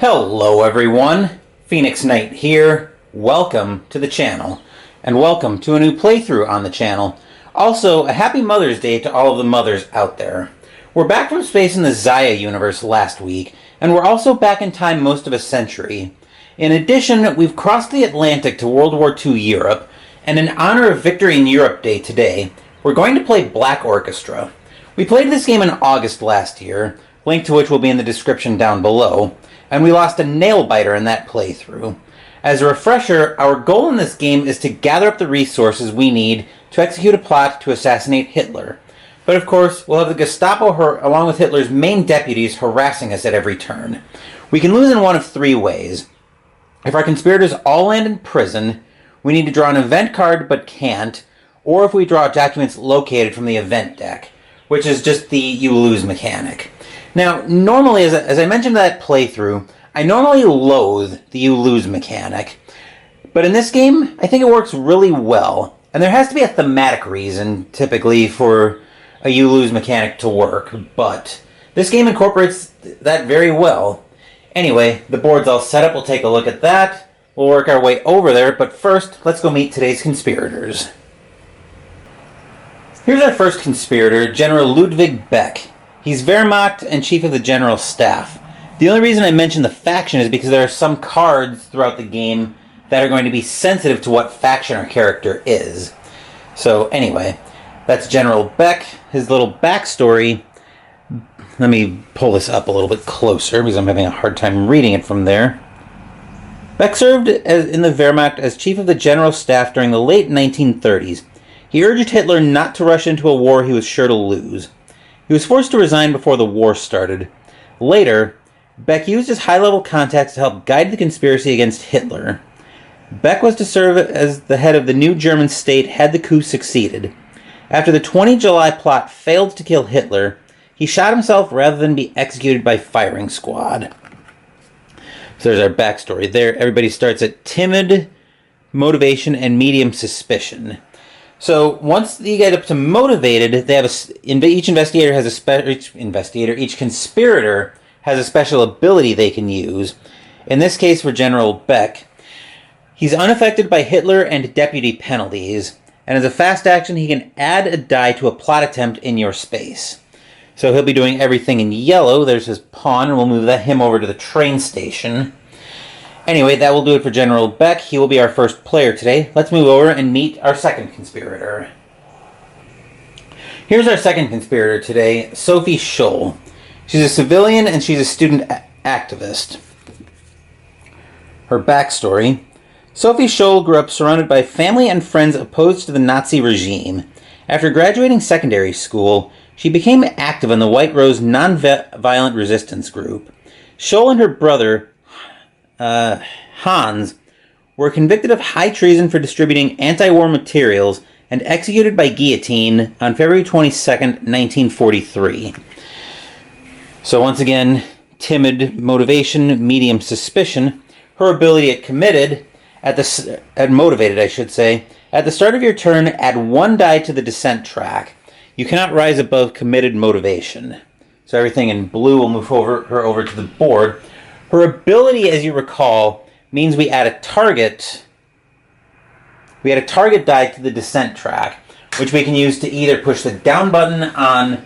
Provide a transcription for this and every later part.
Hello everyone, Phoenix Knight here. Welcome to the channel, and welcome to a new playthrough on the channel. Also, a happy Mother's Day to all of the mothers out there. We're back from space in the Zaya universe last week, and we're also back in time most of a century. In addition, we've crossed the Atlantic to World War II Europe, and in honor of Victory in Europe Day today, we're going to play Black Orchestra. We played this game in August last year, link to which will be in the description down below, and we lost a nail-biter in that playthrough. As a refresher, our goal in this game is to gather up the resources we need to execute a plot to assassinate Hitler. But of course, we'll have the Gestapo along with Hitler's main deputies harassing us at every turn. We can lose in one of three ways. If our conspirators all land in prison, we need to draw an event card but can't, or if we draw documents located from the event deck, which is just the you lose mechanic. Now, normally, as I mentioned in that playthrough, I normally loathe the you lose mechanic. But in this game, I think it works really well. And there has to be a thematic reason, typically, for a you lose mechanic to work. But this game incorporates that very well. Anyway, the board's all set up. We'll take a look at that. We'll work our way over there. But first, let's go meet today's conspirators. Here's our first conspirator, General Ludwig Beck. He's Wehrmacht and Chief of the General Staff. The only reason I mention the faction is because there are some cards throughout the game that are going to be sensitive to what faction our character is. So anyway, that's General Beck. His little backstory. Let me pull this up a little bit closer because I'm having a hard time reading it from there. Beck served in the Wehrmacht as Chief of the General Staff during the late 1930s. He urged Hitler not to rush into a war he was sure to lose. He was forced to resign before the war started. Later, Beck used his high-level contacts to help guide the conspiracy against Hitler. Beck was to serve as the head of the new German state had the coup succeeded. After the 20 July plot failed to kill Hitler, he shot himself rather than be executed by firing squad. So there's our backstory there. Everybody starts at timid, motivation, and medium suspicion. So once you get up to motivated, they have each conspirator has a special ability they can use. In this case, for General Beck, he's unaffected by Hitler and deputy penalties, and as a fast action, he can add a die to a plot attempt in your space. So he'll be doing everything in yellow. There's his pawn, and we'll move him over to the train station. Anyway, that will do it for General Beck. He will be our first player today. Let's move over and meet our second conspirator. Here's our second conspirator today, Sophie Scholl. She's a civilian and she's a student activist. Her backstory. Sophie Scholl grew up surrounded by family and friends opposed to the Nazi regime. After graduating secondary school, she became active in the White Rose Nonviolent Resistance Group. Scholl and her brother, Hans, were convicted of high treason for distributing anti-war materials and executed by guillotine on February 22nd, 1943. So once again, timid motivation, medium suspicion. Her ability at motivated, I should say. At the start of your turn, add one die to the descent track. You cannot rise above committed motivation. So everything in blue will move her over to the board. Her ability, as you recall, means we add a target die to the descent track, which we can use to either push the down button on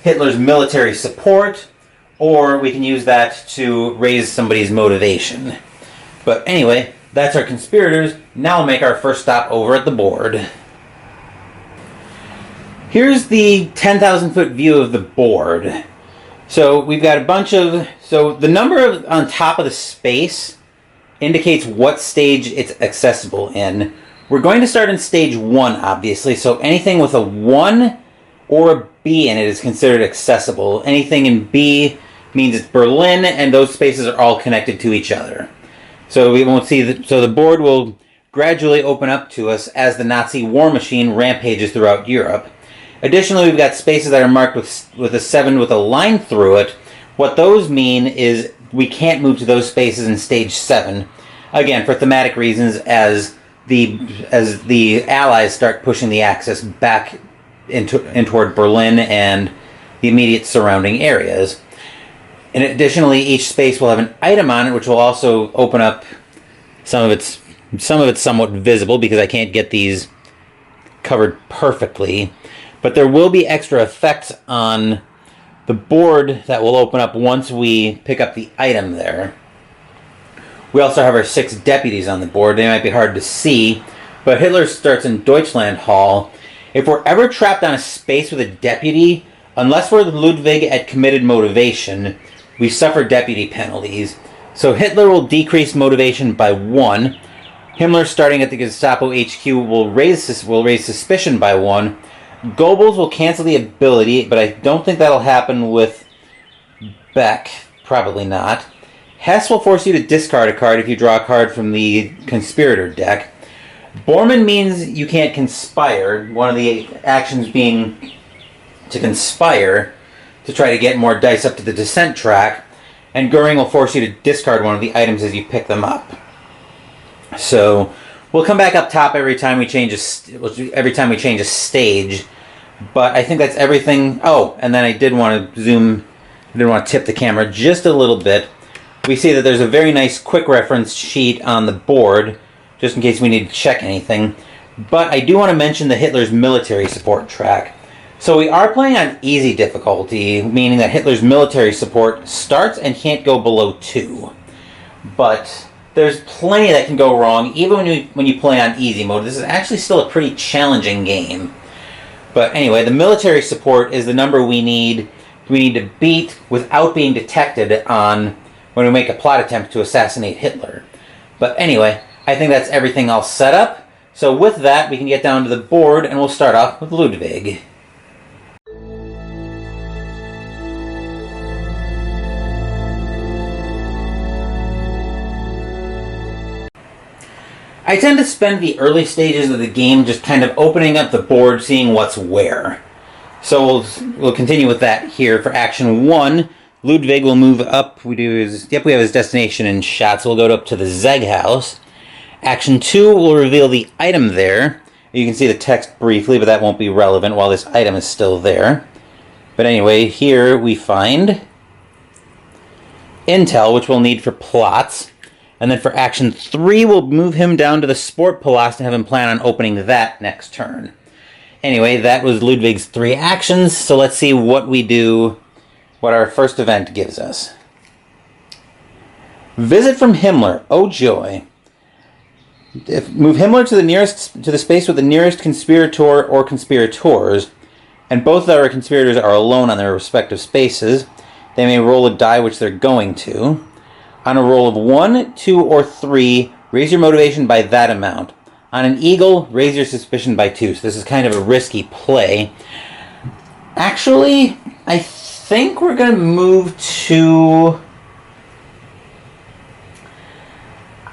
Hitler's military support, or we can use that to raise somebody's motivation. But anyway, that's our conspirators. Now we'll make our first stop over at the board. Here's the 10,000-foot view of the board. So we've got a bunch of... So the number on top of the space indicates what stage it's accessible in. We're going to start in stage 1, obviously. So anything with a 1 or a B in it is considered accessible. Anything in B means it's Berlin, and those spaces are all connected to each other. So we won't see... So the board will gradually open up to us as the Nazi war machine rampages throughout Europe. Additionally, we've got spaces that are marked with a 7 with a line through it. What those mean is we can't move to those spaces in stage 7. Again, for thematic reasons, as the Allies start pushing the Axis back in toward Berlin and the immediate surrounding areas. And additionally, each space will have an item on it, which will also open up some of it's somewhat visible because I can't get these covered perfectly. But there will be extra effects on the board that will open up once we pick up the item there. We also have our 6 deputies on the board. They might be hard to see, but Hitler starts in Deutschland Hall. If we're ever trapped on a space with a deputy, unless we're Ludwig at committed motivation, we suffer deputy penalties. So Hitler will decrease motivation by 1. Himmler, starting at the Gestapo HQ, will raise suspicion by 1. Goebbels will cancel the ability, but I don't think that'll happen with Beck. Probably not. Hess will force you to discard a card if you draw a card from the conspirator deck. Bormann means you can't conspire, one of the actions being to conspire to try to get more dice up to the descent track, and Goering will force you to discard one of the items as you pick them up. So we'll come back up top every time we change a stage, but I think that's everything. Oh, and then I did want to tip the camera just a little bit. We see that there's a very nice quick reference sheet on the board, just in case we need to check anything. But I do want to mention the Hitler's military support track. So we are playing on easy difficulty, meaning that Hitler's military support starts and can't go below 2. But there's plenty that can go wrong, even when you play on easy mode. This is actually still a pretty challenging game. But anyway, the military support is the number we need to beat without being detected on when we make a plot attempt to assassinate Hitler. But anyway, I think that's everything all set up. So with that, we can get down to the board, and we'll start off with Ludwig. I tend to spend the early stages of the game just kind of opening up the board, seeing what's where. So we'll continue with that here for Action 1. Ludwig will move up. We have his destination in shot, so we'll go up to the Zeg house. Action 2 will reveal the item there. You can see the text briefly, but that won't be relevant while this item is still there. But anyway, here we find intel, which we'll need for plots. And then for Action 3, we'll move him down to the Sport Palast and have him plan on opening that next turn. Anyway, that was Ludwig's 3 actions, so let's see what we do, what our first event gives us. Visit from Himmler. Oh joy. Move Himmler to the space with the nearest conspirator or conspirators, and both our conspirators are alone on their respective spaces. They may roll a die which they're going to. On a roll of 1, 2, or 3, raise your motivation by that amount. On an eagle, raise your suspicion by 2. So this is kind of a risky play. Actually, I think we're going to move to...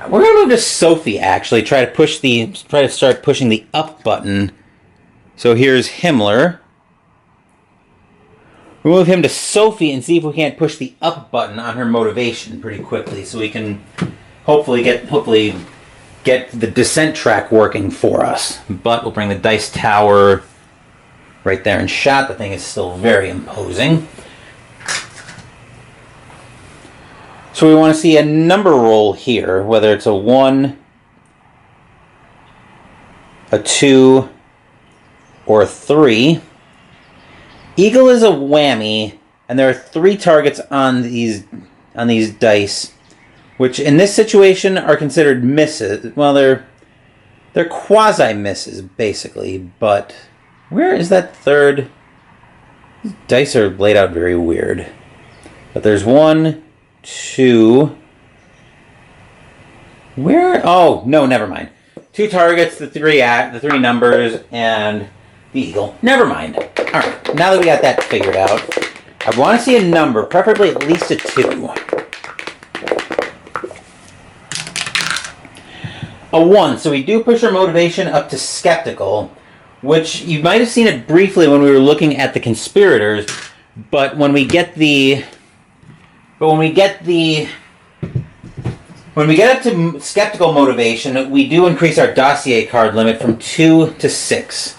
We're going to move to Sophie, actually. Try to start pushing the up button. So here's Himmler. We'll move him to Sophie and see if we can't push the up button on her motivation pretty quickly, so we can hopefully get the descent track working for us. But we'll bring the dice tower right there in shot. The thing is still very imposing. So we want to see a number roll here, whether it's a 1, a 2, or a 3. Eagle is a whammy, and there are 3 targets on these dice, which in this situation are considered misses. Well, they're quasi misses basically, but where is that third? These dice are laid out very weird. But there's 1, 2. Where? Oh no, never mind. 2 targets, the 3 numbers, and the eagle. Never mind. Alright, now that we got that figured out, I want to see a number, preferably at least a 2. A 1, so we do push our motivation up to skeptical, which you might have seen it briefly when we were looking at the conspirators, but when we get up to skeptical motivation, we do increase our dossier card limit from 2 to 6.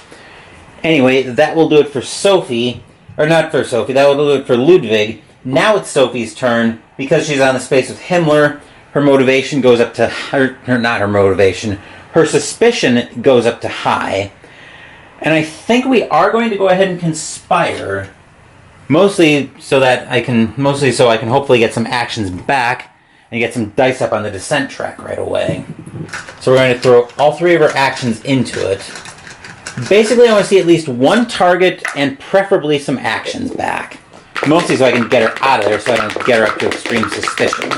Anyway, that will do it for Sophie. Or not for Sophie, that will do it for Ludwig. Now it's Sophie's turn. Because she's on the space with Himmler, her motivation goes up to... not her motivation. Her suspicion goes up to high. And I think we are going to go ahead and conspire. Mostly so I can hopefully get some actions back and get some dice up on the descent track right away. So we're going to throw all three of our actions into it. Basically, I want to see at least one target and preferably some actions back. Mostly so I can get her out of there so I don't get her up to extreme suspicion.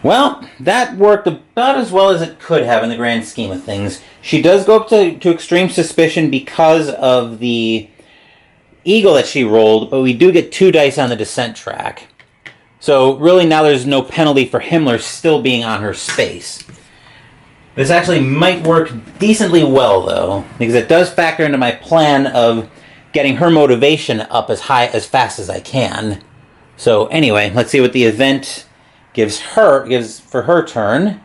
Well, that worked about as well as it could have in the grand scheme of things. She does go up to extreme suspicion because of the eagle that she rolled, but we do get 2 dice on the descent track. So really now there's no penalty for Himmler still being on her space. This actually might work decently well, though, because it does factor into my plan of getting her motivation up as fast as I can. So anyway, let's see what the event gives for her turn.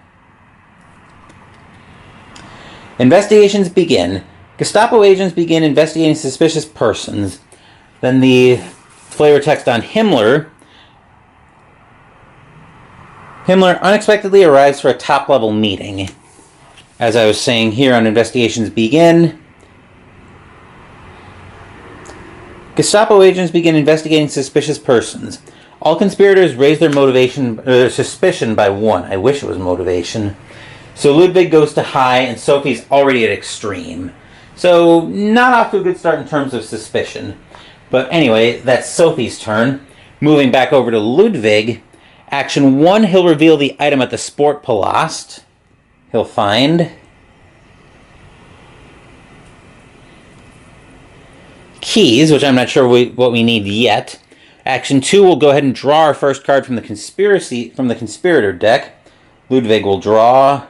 Investigations begin. Gestapo agents begin investigating suspicious persons. Then the flavor text on Himmler. Himmler unexpectedly arrives for a top-level meeting. As I was saying here on Investigations Begin, Gestapo agents begin investigating suspicious persons. All conspirators raise their suspicion by 1. I wish it was motivation. So Ludwig goes to high, and Sophie's already at extreme. So not off to a good start in terms of suspicion. But anyway, that's Sophie's turn. Moving back over to Ludwig. Action 1, he'll reveal the item at the Sportpalast. He'll find keys, which I'm not sure what we need yet. Action 2, we'll go ahead and draw our first card from the conspirator deck. Ludwig will draw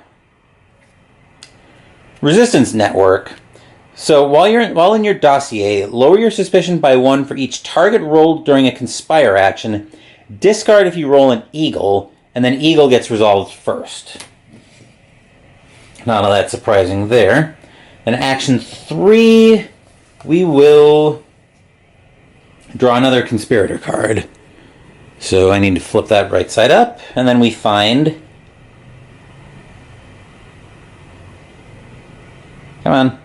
Resistance Network. So while in your dossier, lower your suspicion by 1 for each target rolled during a conspire action. Discard if you roll an eagle, and then eagle gets resolved first. Not all that surprising there. In action 3, we will draw another conspirator card. So I need to flip that right side up, and then we find... Come on.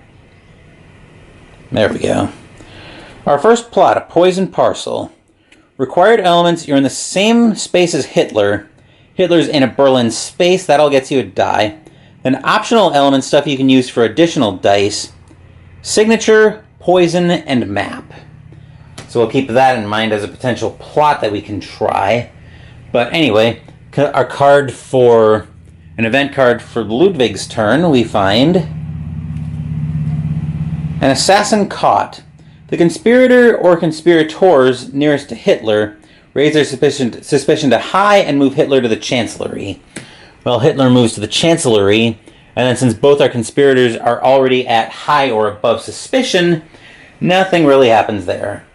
There we go. Our first plot, a poison parcel. Required elements, you're in the same space as Hitler. Hitler's in a Berlin space, that all gets you a die. Then optional element stuff you can use for additional dice. Signature, poison, and map. So we'll keep that in mind as a potential plot that we can try. But anyway, our card for... an event card for Ludwig's turn, we find... an assassin caught. The conspirator or conspirators nearest to Hitler raise their suspicion to high and move Hitler to the Chancellery. Well, Hitler moves to the Chancellery, and then since both our conspirators are already at high or above suspicion, nothing really happens there.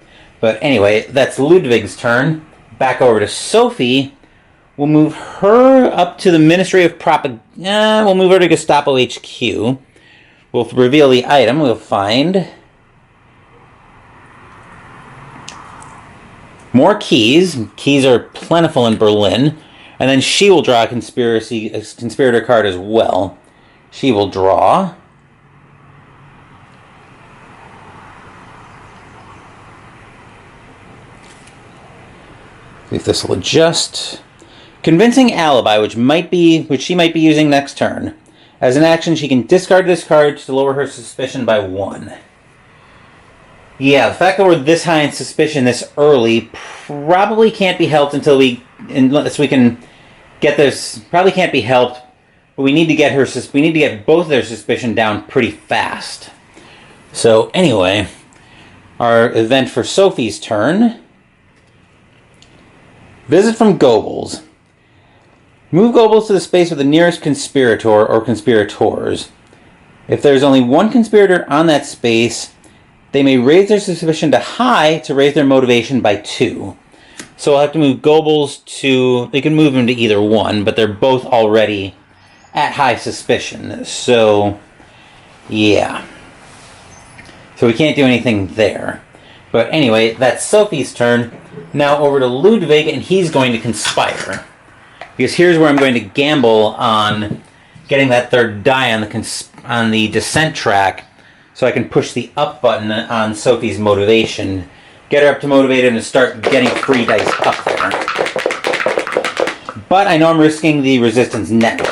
But anyway, that's Ludwig's turn. Back over to Sophie. We'll move her up to the Ministry of Propaganda. We'll move her to Gestapo HQ. We'll reveal the item. We'll find... more keys. Keys are plentiful in Berlin. And then she will draw a conspirator card as well. She will draw... see if this will adjust. Convincing alibi, which she might be using next turn. As an action, she can discard this card to lower her suspicion by 1. Yeah, the fact that we're this high in suspicion this early probably can't be helped unless we can get this. Probably can't be helped, but we need to get both of their suspicion down pretty fast. So anyway, our event for Sophie's turn. Visit from Goebbels. Move Goebbels to the space with the nearest conspirator or conspirators. If there's only one conspirator on that space, they may raise their suspicion to high to raise their motivation by 2. So I'll have to move Goebbels to... they can move him to either one, but they're both already at high suspicion. So, yeah. So we can't do anything there. But anyway, that's Sophie's turn. Now over to Ludwig, and he's going to conspire. Because here's where I'm going to gamble on getting that third die on the descent track, so I can push the up button on Sophie's motivation. Get her up to motivated and start getting free dice up there. But I know I'm risking the resistance network.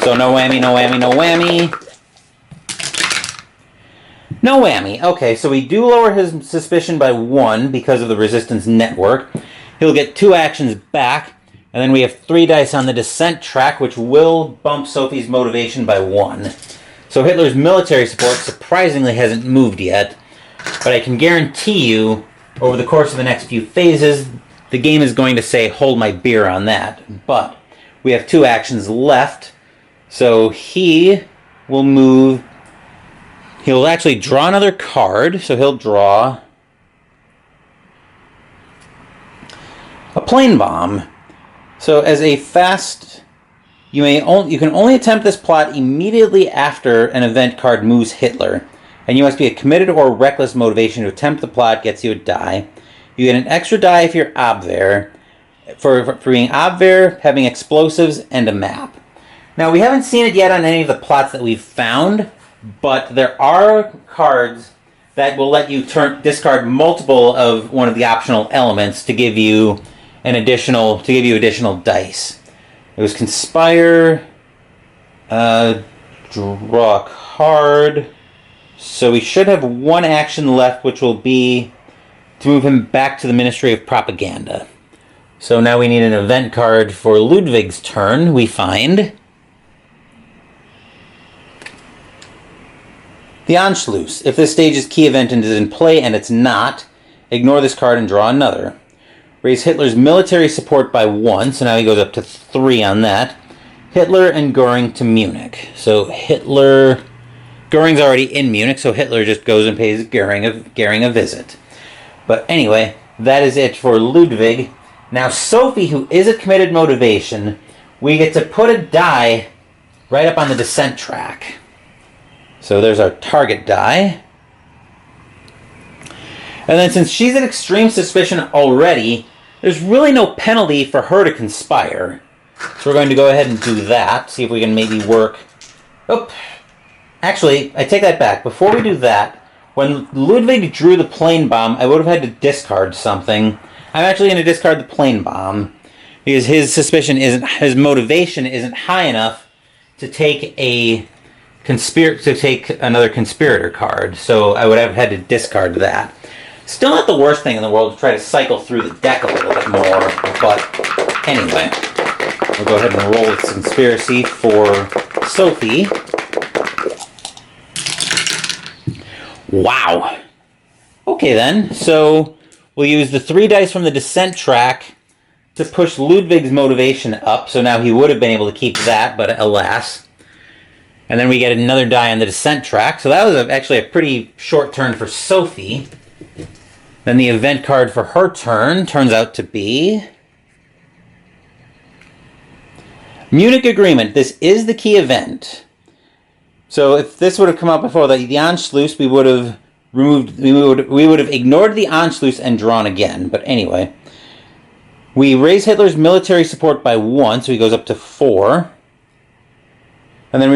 So no whammy, no whammy, no whammy. No whammy. Okay, so we do lower his suspicion by 1 because of the resistance network. He'll get 2 actions back, and then we have 3 dice on the descent track, which will bump Sophie's motivation by 1. So Hitler's military support surprisingly hasn't moved yet, but I can guarantee you, over the course of the next few phases, the game is going to say, hold my beer on that. But we have 2 actions left, so he will move. He'll actually draw another card, so he'll draw a plane bomb. So as a fast, you can only attempt this plot immediately after an event card moves Hitler, and you must be a committed or reckless motivation to attempt the plot gets you a die. You get an extra die if you're Abwehr, for being Abwehr, having explosives, and a map. Now we haven't seen it yet on any of the plots that we've found, but there are cards that will let you discard multiple of one of the optional elements to give you additional dice. It was conspire, draw a card. So we should have 1 action left, which will be to move him back to the Ministry of Propaganda. So now we need an event card for Ludwig's turn. We find the Anschluss. If this stage's key event is in play and it's not, ignore this card and draw another. Raise Hitler's military support by 1, so now he goes up to 3 on that. Hitler and Goering to Munich. So Goering's already in Munich, so Hitler just goes and pays Goering a visit. But anyway, that is it for Ludwig. Now Sophie, who is a committed motivation, we get to put a die right up on the descent track. So there's our target die. And then since she's at extreme suspicion already, there's really no penalty for her to conspire. So we're going to go ahead and do that. See if we can maybe work. Oh, actually, I take that back. Before we do that, when Ludwig drew the plane bomb, I would have had to discard something. I'm actually going to discard the plane bomb because his motivation isn't high enough to take another conspirator card. So I would have had to discard that. Still not the worst thing in the world to try to cycle through the deck a little bit more, but anyway, we'll go ahead and roll this conspiracy for Sophie. Wow. Okay then, so we'll use the 3 dice from the descent track to push Ludwig's motivation up, so now he would have been able to keep that, but alas. And then we get another die on the descent track, so that was actually a pretty short turn for Sophie. Then the event card for her turn turns out to be Munich Agreement. This is the key event. So if this would have come out before the Anschluss, we would have ignored the Anschluss and drawn again. But anyway, we raise Hitler's military support by 1, so he goes up to 4. And then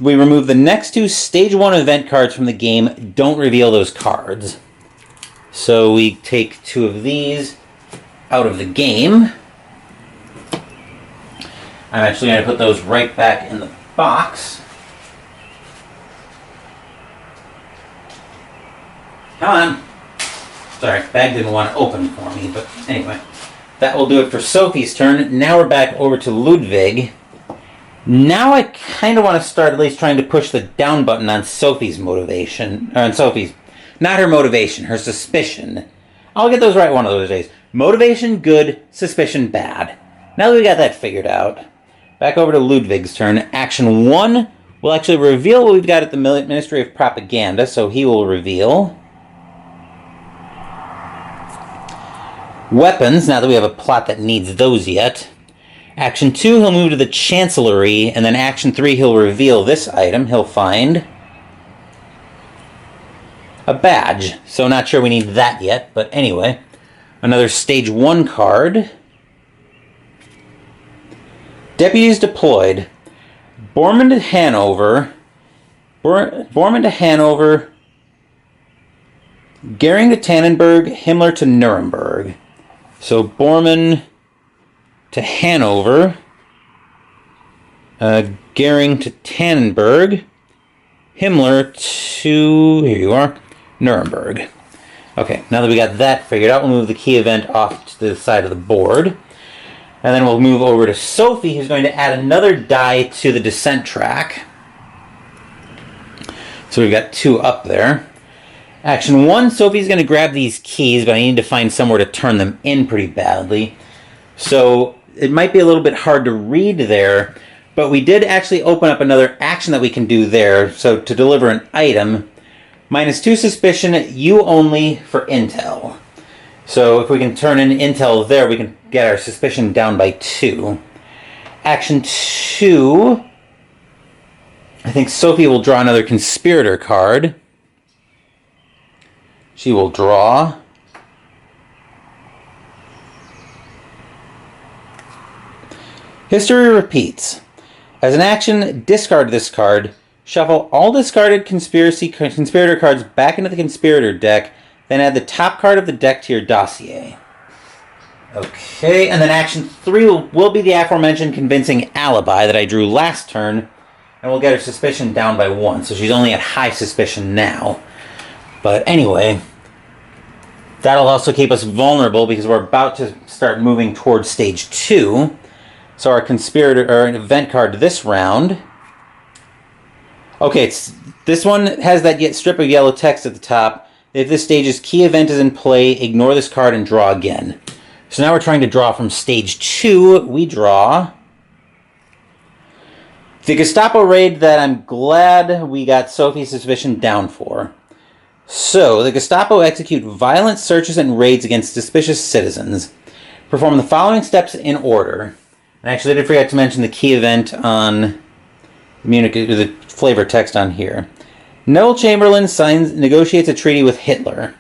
we remove the next 2 stage 1 event cards from the game. Don't reveal those cards. So we take 2 of these out of the game. I'm actually going to put those right back in the box. Come on. Sorry, bag didn't want to open for me, but anyway. That will do it for Sophie's turn. Now we're back over to Ludwig. Now I kind of want to start at least trying to push the down button on Sophie's motivation. Or on Sophie's... Not her motivation, her suspicion. I'll get those right one of those days. Motivation, good. Suspicion, bad. Now that we got that figured out, back over to Ludwig's turn. Action 1 will actually reveal what we've got at the Ministry of Propaganda, so he will reveal weapons, now that we have a plot that needs those yet. Action 2, he'll move to the Chancellery, and then Action 3, he'll reveal this item. He'll find a badge. So not sure we need that yet, but anyway. Another stage 1 card. Deputies deployed. Bormann to Hanover. Bormann to Hanover. Goering to Tannenberg. Himmler to Nuremberg. So Bormann to Hanover. Goering to Tannenberg. Himmler to, here you are, Nuremberg. Okay, now that we got that figured out, we'll move the key event off to the side of the board. And then we'll move over to Sophie, who's going to add another die to the descent track. So we've got 2 up there. Action 1, Sophie's going to grab these keys, but I need to find somewhere to turn them in pretty badly. So it might be a little bit hard to read there, but we did actually open up another action that we can do there. So to deliver an item, -2 suspicion, you only for intel. So if we can turn in intel there, we can get our suspicion down by 2. Action 2, I think Sophie will draw another conspirator card. She will draw. History repeats. As an action, discard this card. Shuffle all discarded conspirator cards back into the conspirator deck. Then add the top card of the deck to your dossier. Okay, and then action 3 will be the aforementioned convincing alibi that I drew last turn. And we'll get her suspicion down by 1. So she's only at high suspicion now. But anyway, that'll also keep us vulnerable because we're about to start moving towards stage 2. So our conspirator or an event card this round. Okay, this one has that strip of yellow text at the top. If this stage's key event is in play, ignore this card and draw again. So now we're trying to draw from stage 2. We draw the Gestapo Raid that I'm glad we got Sophie's suspicion down for. So, the Gestapo execute violent searches and raids against suspicious citizens. Perform the following steps in order. And actually, I did forget to mention the key event on Munich, the flavor text on here. Neville Chamberlain negotiates a treaty with Hitler.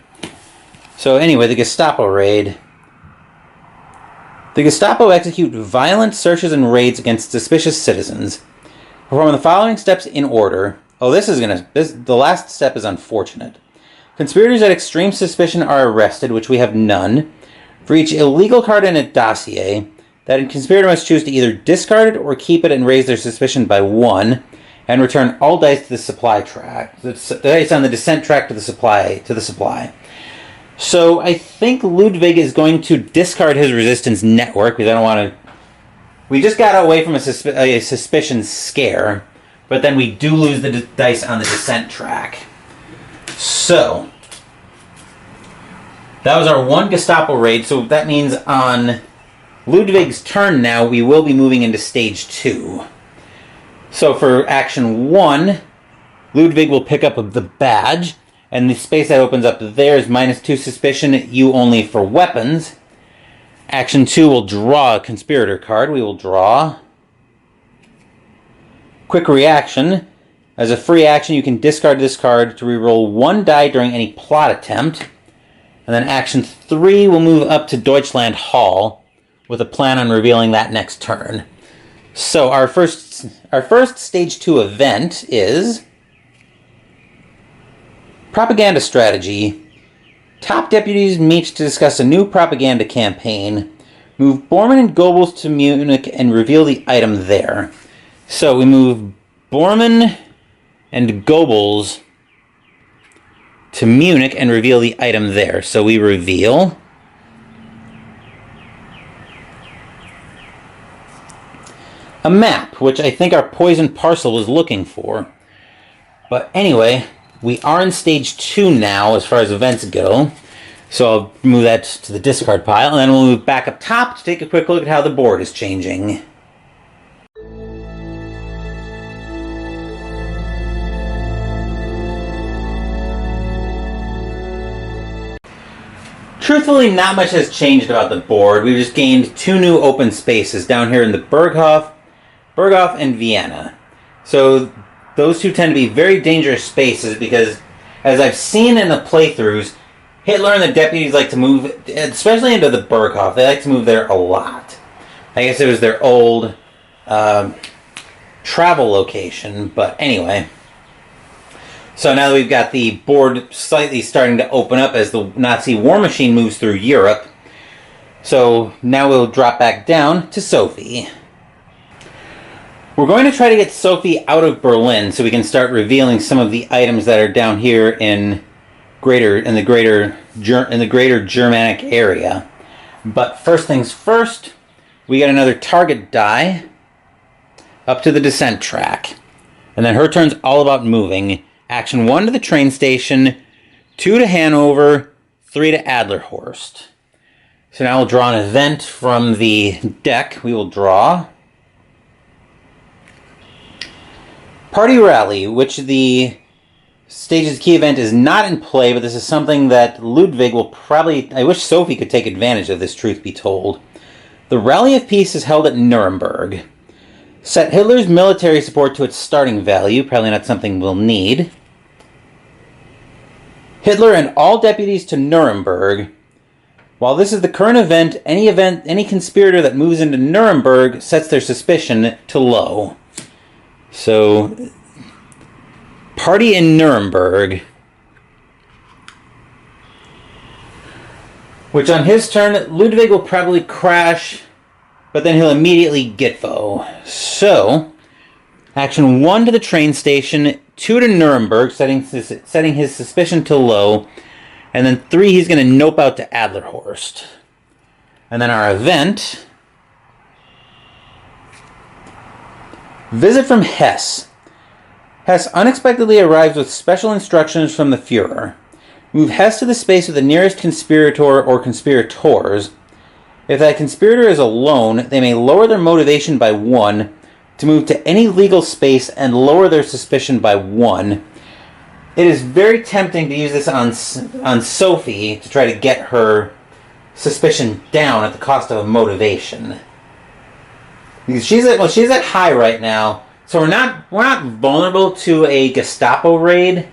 So anyway, the Gestapo Raid. The Gestapo execute violent searches and raids against suspicious citizens. Perform the following steps in order. Oh, the last step is unfortunate. Conspirators at extreme suspicion are arrested, which we have none. For each illegal card in a dossier, that conspirator must choose to either discard it or keep it and raise their suspicion by 1, and return all dice to the supply track. The dice on the descent track to the supply. So I think Ludwig is going to discard his resistance network because I don't want to. We just got away from a suspicion scare, but then we do lose the dice on the descent track. So that was our 1 Gestapo Raid. So that means on Ludwig's turn now, we will be moving into stage 2. So for action 1, Ludwig will pick up the badge, and the space that opens up there is -2 suspicion, you only for weapons. Action 2 will draw a conspirator card. We will draw. Quick reaction. As a free action, you can discard this card to reroll 1 die during any plot attempt. And then action 3 will move up to Deutschland Hall with a plan on revealing that next turn. So our first stage 2 event is propaganda strategy. Top deputies meet to discuss a new propaganda campaign. Move Bormann and Goebbels to Munich and reveal the item there. So we move Bormann and Goebbels to Munich and reveal the item there. So we reveal a map, which I think our poison parcel was looking for. But anyway, we are in stage 2 now as far as events go. So I'll move that to the discard pile, and then we'll move back up top to take a quick look at how the board is changing. Truthfully, not much has changed about the board. We've just gained 2 new open spaces down here in the Berghof and Vienna. So those 2 tend to be very dangerous spaces because As I've seen in the playthroughs, Hitler and the deputies like to move, especially into the Berghof, they like to move there a lot. I guess it was their old travel location, but anyway. So now that we've got the board slightly starting to open up as the Nazi war machine moves through Europe. So now we'll drop back down to Sophie. We're going to try to get Sophie out of Berlin so we can start revealing some of the items that are down here in the greater Germanic area. But first things first, we got another target die up to the descent track. And then her turn's all about moving. Action 1 to the train station, 2 to Hanover, 3 to Adlerhorst. So now we'll draw an event from the deck. We will draw Party Rally, which the stage's key event is not in play, but this is something that Ludwig will probably... I wish Sophie could take advantage of this, truth be told. The Rally of Peace is held at Nuremberg. Set Hitler's military support to its starting value, probably not something we'll need. Hitler and all deputies to Nuremberg. While this is the current event, any conspirator that moves into Nuremberg sets their suspicion to low. So, party in Nuremberg. Which on his turn, Ludwig will probably crash, but then he'll immediately Ghetto. So, action 1 to the train station, 2 to Nuremberg, setting his suspicion to low, and then 3 he's going to nope out to Adlerhorst. And then our event... Visit from Hess. Hess unexpectedly arrives with special instructions from the Führer. Move Hess to the space with the nearest conspirator or conspirators. If that conspirator is alone, they may lower their motivation by 1 to move to any legal space and lower their suspicion by 1. It is very tempting to use this on Sophie to try to get her suspicion down at the cost of a motivation. Because she's at high right now, so we're not vulnerable to a Gestapo raid.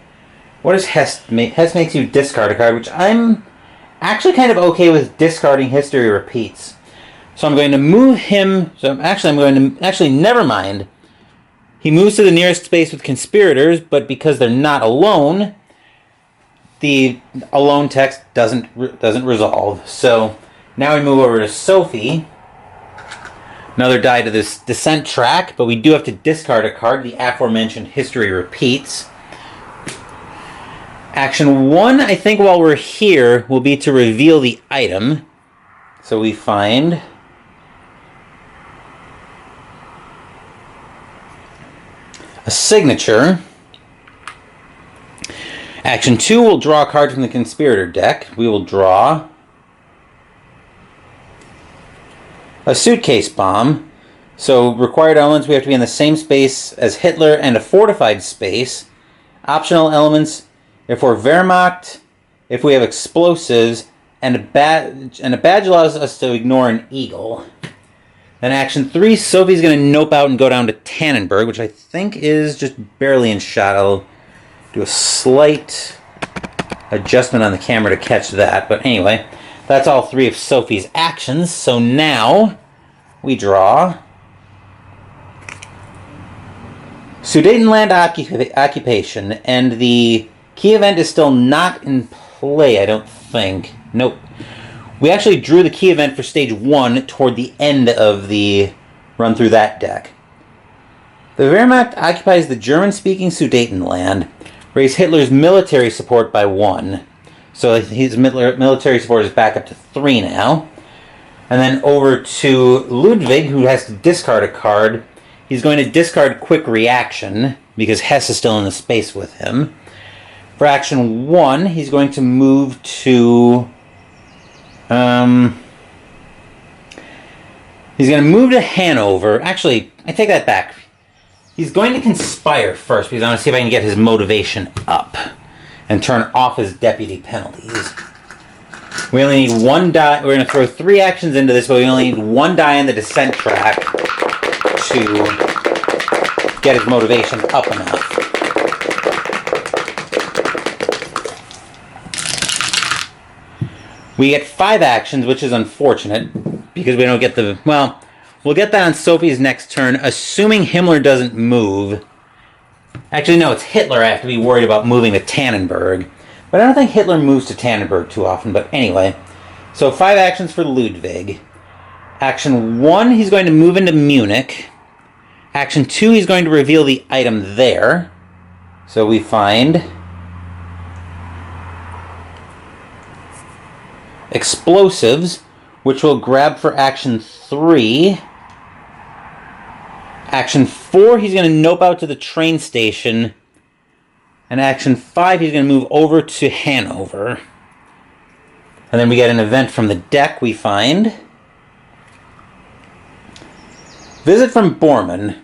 What does Hess make? Hess makes you discard a card, which I'm actually kind of okay with discarding history repeats. So I'm going to move him. Never mind. He moves to the nearest space with conspirators, but because they're not alone, the alone text doesn't resolve. So now we move over to Sophie. Another die to this descent track, but we do have to discard a card. The aforementioned history repeats. Action 1, I think while we're here, will be to reveal the item. So we find a signature. Action 2 will draw a card from the conspirator deck. We will draw a suitcase bomb. So required elements, we have to be in the same space as Hitler and a fortified space. Optional elements, if we're Wehrmacht, if we have explosives, and a badge allows us to ignore an eagle. Then action 3, Sophie's going to nope out and go down to Tannenberg, which I think is just barely in shot. I'll do a slight adjustment on the camera to catch that. But anyway, that's all 3 of Sophie's actions. So now we draw Sudetenland occupation, and the key event is still not in play, I don't think. Nope. We actually drew the key event for stage 1 toward the end of the run through that deck. The Wehrmacht occupies the German-speaking Sudetenland, raise Hitler's military support by 1. So his military support is back up to 3 now. And then over to Ludwig, who has to discard a card. He's going to discard Quick Reaction, because Hess is still in the space with him. For action 1, he's going to move to... he's going to move to Hanover. Actually, I take that back. He's going to conspire first, because I want to see if I can get his motivation up and turn off his deputy penalties. We only need 1 die. We're going to throw 3 actions into this, but we only need 1 die in the descent track to get his motivation up enough. We get 5 actions, which is unfortunate, because we don't get the... Well, we'll get that on Sophie's next turn, assuming Himmler doesn't move. Actually, no, it's Hitler I have to be worried about moving to Tannenberg. But I don't think Hitler moves to Tannenberg too often, but anyway. So 5 actions for Ludwig. Action 1, he's going to move into Munich. Action 2, he's going to reveal the item there. So we find... explosives, which we'll grab for action 3. Action 4, he's going to nope out to the train station. And action 5, he's going to move over to Hanover. And then we get an event from the deck we find. Visit from Bormann.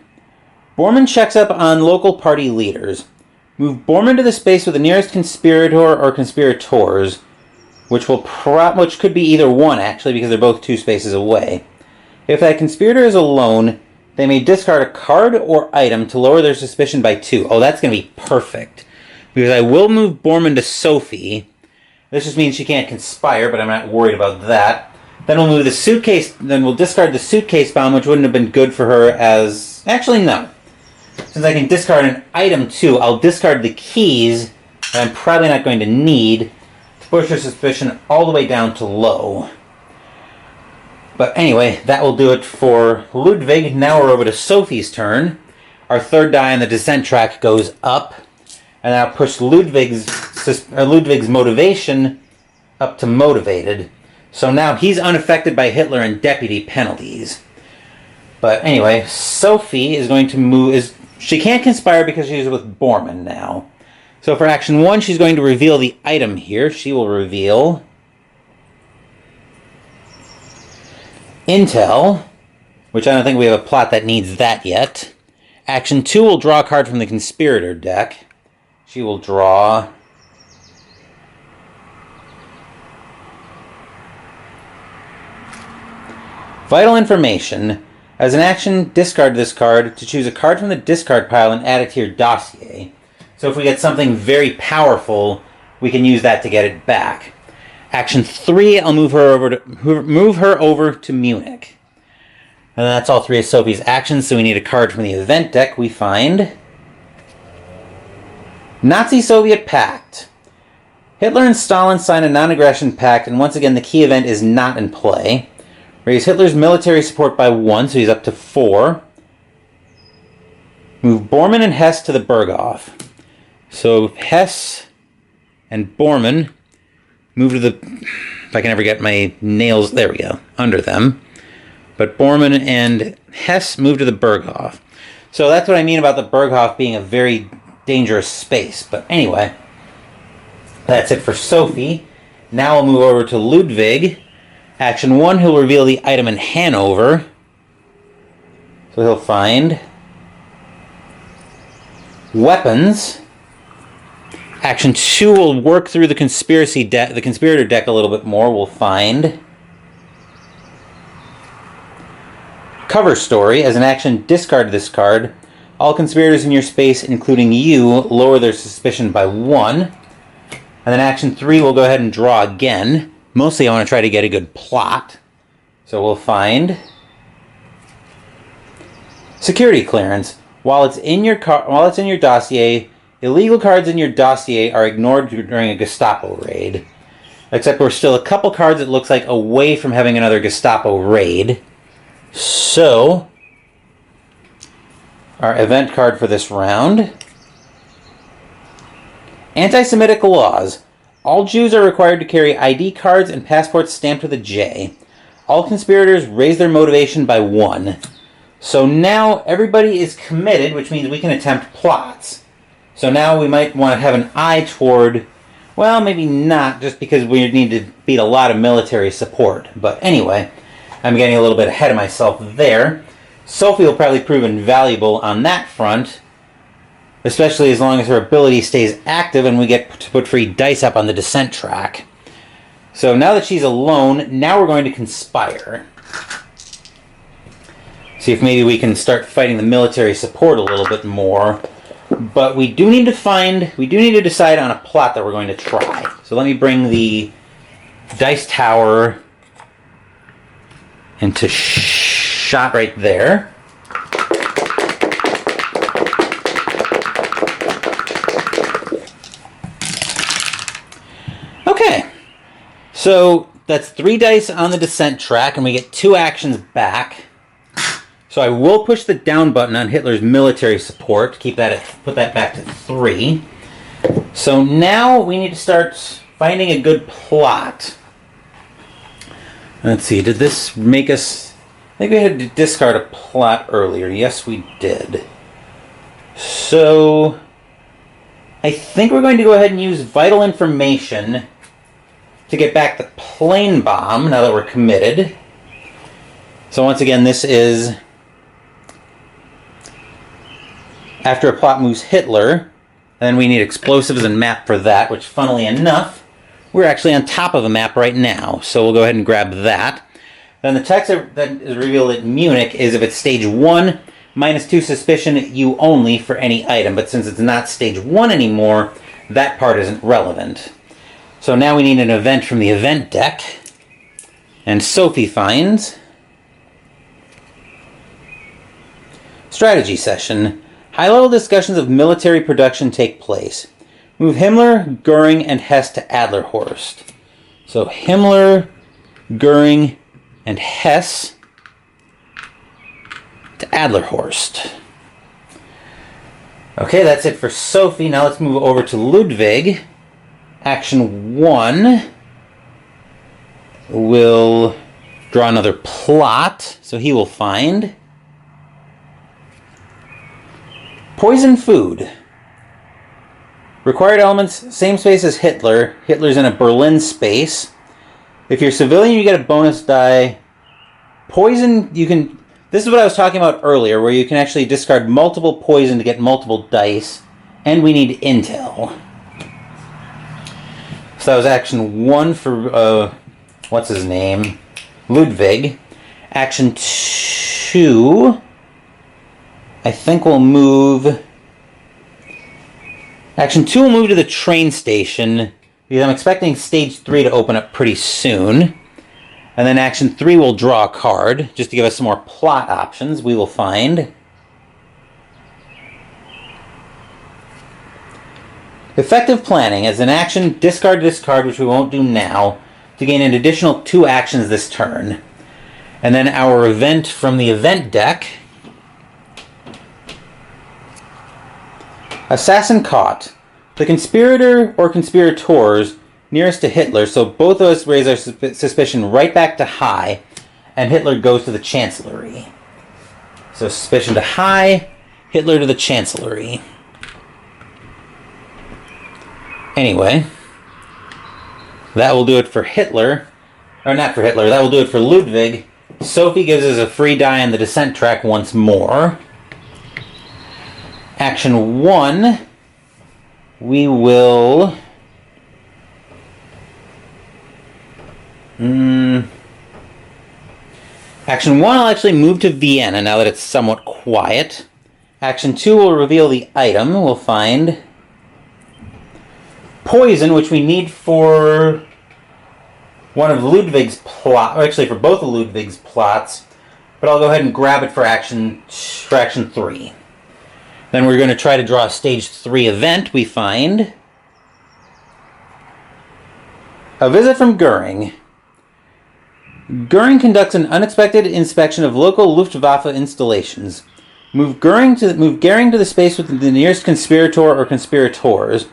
Bormann checks up on local party leaders. Move Bormann to the space with the nearest conspirator or conspirators, which could be either one, actually, because they're both 2 spaces away. If that conspirator is alone, they may discard a card or item to lower their suspicion by 2. Oh, that's going to be perfect. Because I will move Bormann to Sophie. This just means she can't conspire, but I'm not worried about that. Then we'll move the suitcase, then we'll discard the suitcase bomb, which wouldn't have been good for her as... Actually, no. Since I can discard an item too, I'll discard the keys that I'm probably not going to need, push her suspicion all the way down to low. But anyway, that will do it for Ludwig. Now we're over to Sophie's turn. Our 3rd die on the descent track goes up, and I'll push Ludwig's motivation up to motivated. So now he's unaffected by Hitler and deputy penalties. But anyway, Sophie is going to move... She can't conspire because she's with Bormann now. So for action 1, she's going to reveal the item here. She will reveal Intel, which I don't think we have a plot that needs that yet. Action 2 will draw a card from the conspirator deck. She will draw Vital Information. As an action, discard this card to choose a card from the discard pile and add it to your dossier. So if we get something very powerful, we can use that to get it back. Action 3, I'll move her over to Munich. And that's all 3 of Sophie's actions, so we need a card from the event deck. We find Nazi-Soviet Pact. Hitler and Stalin sign a non-aggression pact, and once again the key event is not in play. Raise Hitler's military support by 1, so he's up to 4. Move Bormann and Hess to the Berghof. So Hess and Bormann move to the... If I can ever get my nails... There we go. Under them. But Bormann and Hess move to the Berghof. So that's what I mean about the Berghof being a very dangerous space. But anyway, that's it for Sophie. Now we'll move over to Ludwig. Action 1, he'll reveal the item in Hanover. So he'll find weapons. Action 2 will work through the conspirator deck a little bit more. We'll find cover story. As an action, discard this card. All conspirators in your space, including you, lower their suspicion by 1. And then action 3, we'll go ahead and draw again. Mostly I want to try to get a good plot. So we'll find security clearance. While it's in your dossier, illegal cards in your dossier are ignored during a Gestapo raid. Except we're still a couple cards, it looks like, away from having another Gestapo raid. So our event card for this round. Anti-Semitic laws. All Jews are required to carry ID cards and passports stamped with a J. All conspirators raise their motivation by 1. So now everybody is committed, which means we can attempt plots. So now we might want to have an eye toward, well, maybe not, just because we need to beat a lot of military support. But anyway, I'm getting a little bit ahead of myself there. Sophie will probably prove invaluable on that front, especially as long as her ability stays active and we get to put free dice up on the descent track. So now that she's alone, now we're going to conspire. See if maybe we can start fighting the military support a little bit more. But we do need to decide on a plot that we're going to try. So let me bring the dice tower into shot right there. Okay, so that's 3 dice on the descent track, and we get 2 actions back. So I will push the down button on Hitler's military support. Put that back to 3. So now we need to start finding a good plot. Let's see, did this make us... I think we had to discard a plot earlier. Yes, we did. So I think we're going to go ahead and use vital information to get back the plane bomb now that we're committed. So once again, this is after a plot moves Hitler, and then we need explosives and map for that, which funnily enough, we're actually on top of a map right now. So we'll go ahead and grab that. Then the text that is revealed at Munich is if it's stage 1, -2 suspicion, you only for any item. But since it's not stage 1 anymore, that part isn't relevant. So now we need an event from the event deck. And Sophie finds strategy session. High-level discussions of military production take place. Move Himmler, Goering, and Hess to Adlerhorst. So Himmler, Goering, and Hess to Adlerhorst. Okay, that's it for Sophie. Now let's move over to Ludwig. Action 1 will draw another plot, so he will find poison food. Required elements, same space as Hitler. Hitler's in a Berlin space. If you're civilian, you get a bonus die. Poison, you can... This is what I was talking about earlier, where you can actually discard multiple poison to get multiple dice. And we need intel. So that was action 1 for, what's his name? Ludwig. Action 2, I think we'll move... Action 2 will move to the train station, because I'm expecting stage 3 to open up pretty soon. And then action 3 will draw a card, just to give us some more plot options. We will find effective planning. As an action, discard this card, which we won't do now, to gain an additional 2 actions this turn. And then our event from the event deck. Assassin caught. The conspirator or conspirators nearest to Hitler, so both of us raise our suspicion right back to high, and Hitler goes to the Chancellery. So suspicion to high, Hitler to the Chancellery. Anyway, that will do it for Hitler. Or not for Hitler, that will do it for Ludwig. Sophie gives us a free die on the descent track once more. Action 1, we will... Action 1, I'll actually move to Vienna now that it's somewhat quiet. Action 2 will reveal the item. We'll find poison, which we need for one of Ludwig's plot, or actually for both of Ludwig's plots, but I'll go ahead and grab it for action 3. Then we're going to try to draw a stage 3 event. We find a visit from Goering. Goering conducts an unexpected inspection of local Luftwaffe installations. Move Goering to the space with the nearest conspirator or conspirators.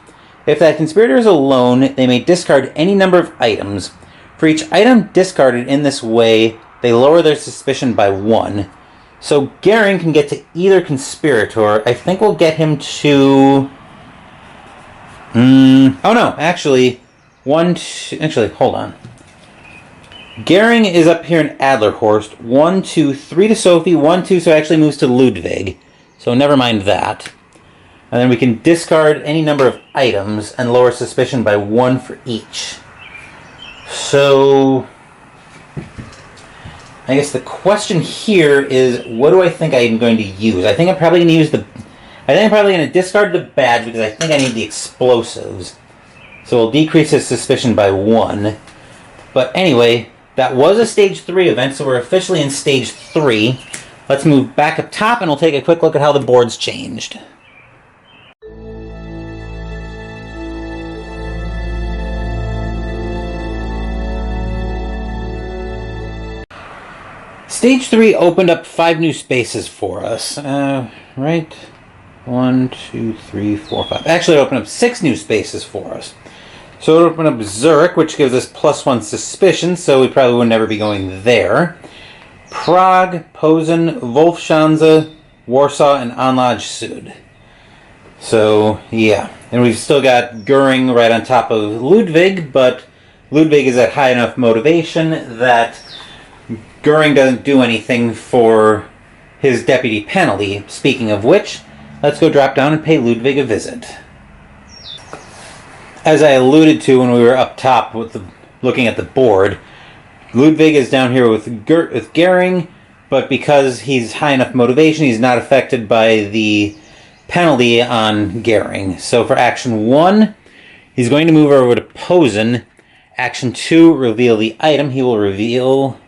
If that conspirator is alone, they may discard any number of items. For each item discarded in this way, they lower their suspicion by 1. So Goering can get to either conspirator. I think we'll get him to... oh no, actually, hold on. Goering is up here in Adlerhorst. 1, 2, 3 to Sophie. 1, 2, so it actually moves to Ludwig. So never mind that. And then we can discard any number of items and lower suspicion by 1 for each. So I guess the question here is, what do I think I'm going to use? I think I'm probably going to discard the badge because I think I need the explosives. So we'll decrease his suspicion by 1. But anyway, that was a Stage 3 event, so we're officially in Stage 3. Let's move back up top and we'll take a quick look at how the board's changed. Stage 3 opened up 5 new spaces for us. Right? 1, 2, 3, 4, 5. Actually, it opened up 6 new spaces for us. So it opened up Zurich, which gives us +1 suspicion, so we probably would never be going there. Prague, Posen, Wolfschanze, Warsaw, and Anlage Sud. So, yeah. And we've still got Goering right on top of Ludwig, but Ludwig is at high enough motivation that Goering doesn't do anything for his deputy penalty. Speaking of which, let's go drop down and pay Ludwig a visit. As I alluded to when we were up top with looking at the board, Ludwig is down here with Goering, but because he's high enough motivation, he's not affected by the penalty on Goering. So for Action 1, he's going to move over to Posen. Action 2, reveal the item. He will reveal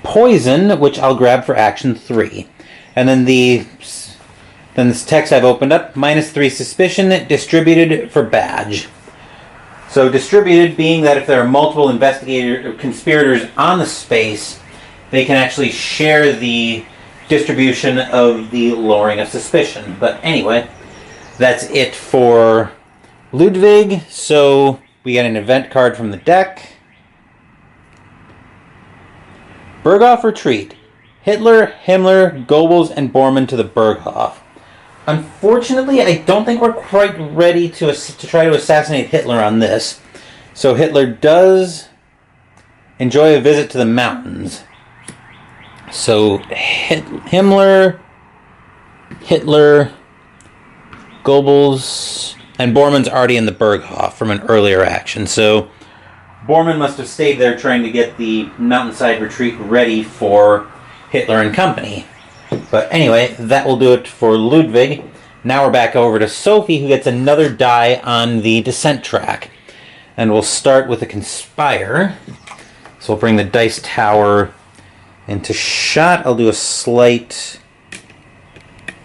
Poison, which I'll grab for Action 3. And then this text I've opened up, -3 suspicion, distributed for badge. So distributed being that if there are multiple conspirators on the space, they can actually share the distribution of the lowering of suspicion. But anyway, that's it for Ludwig. So we get an event card from the deck. Berghof retreat. Hitler, Himmler, Goebbels, and Bormann to the Berghof. Unfortunately, I don't think we're quite ready to try to assassinate Hitler on this. So Hitler does enjoy a visit to the mountains. So Himmler, Hitler, Goebbels, and Bormann's already in the Berghof from an earlier action. So Bormann must have stayed there trying to get the mountainside retreat ready for Hitler and company. But anyway, that will do it for Ludwig. Now we're back over to Sophie, who gets another die on the descent track. And we'll start with a Conspire. So we'll bring the dice tower into shot. I'll do a slight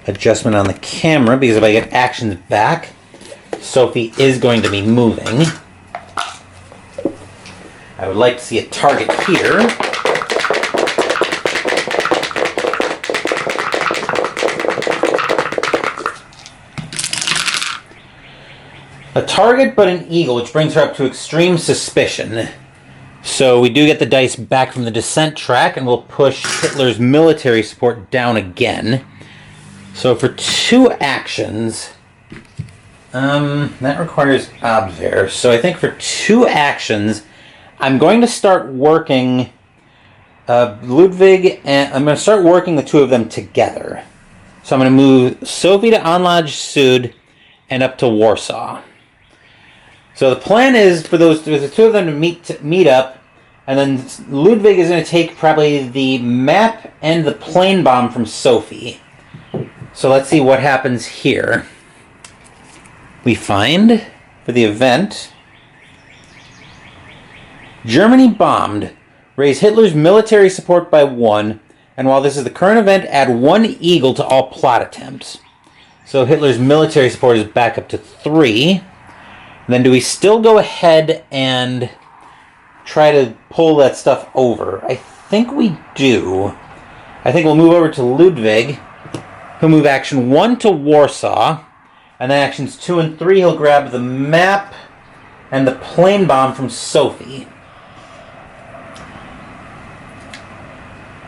adjustment on the camera, because if I get actions back, Sophie is going to be moving. I would like to see a target here. A target but an eagle, which brings her up to extreme suspicion. So we do get the dice back from the descent track, and we'll push Hitler's military support down again. So for 2 actions, that requires Abwehr. So I think for 2 actions, I'm going to start working Ludwig, and I'm going to start working the 2 of them together. So I'm going to move Sophie to Anlage Sud and up to Warsaw. So the plan is for the 2 of them to meet up, and then Ludwig is going to take probably the map and the plane bomb from Sophie. So let's see what happens here. We find, for the event, Germany bombed. Raise Hitler's military support by 1, and while this is the current event, add 1 eagle to all plot attempts. So Hitler's military support is back up to 3. And then do we still go ahead and try to pull that stuff over? I think we do. I think we'll move over to Ludwig. He'll move action 1 to Warsaw. And then actions 2 and 3, he'll grab the map and the plane bomb from Sophie.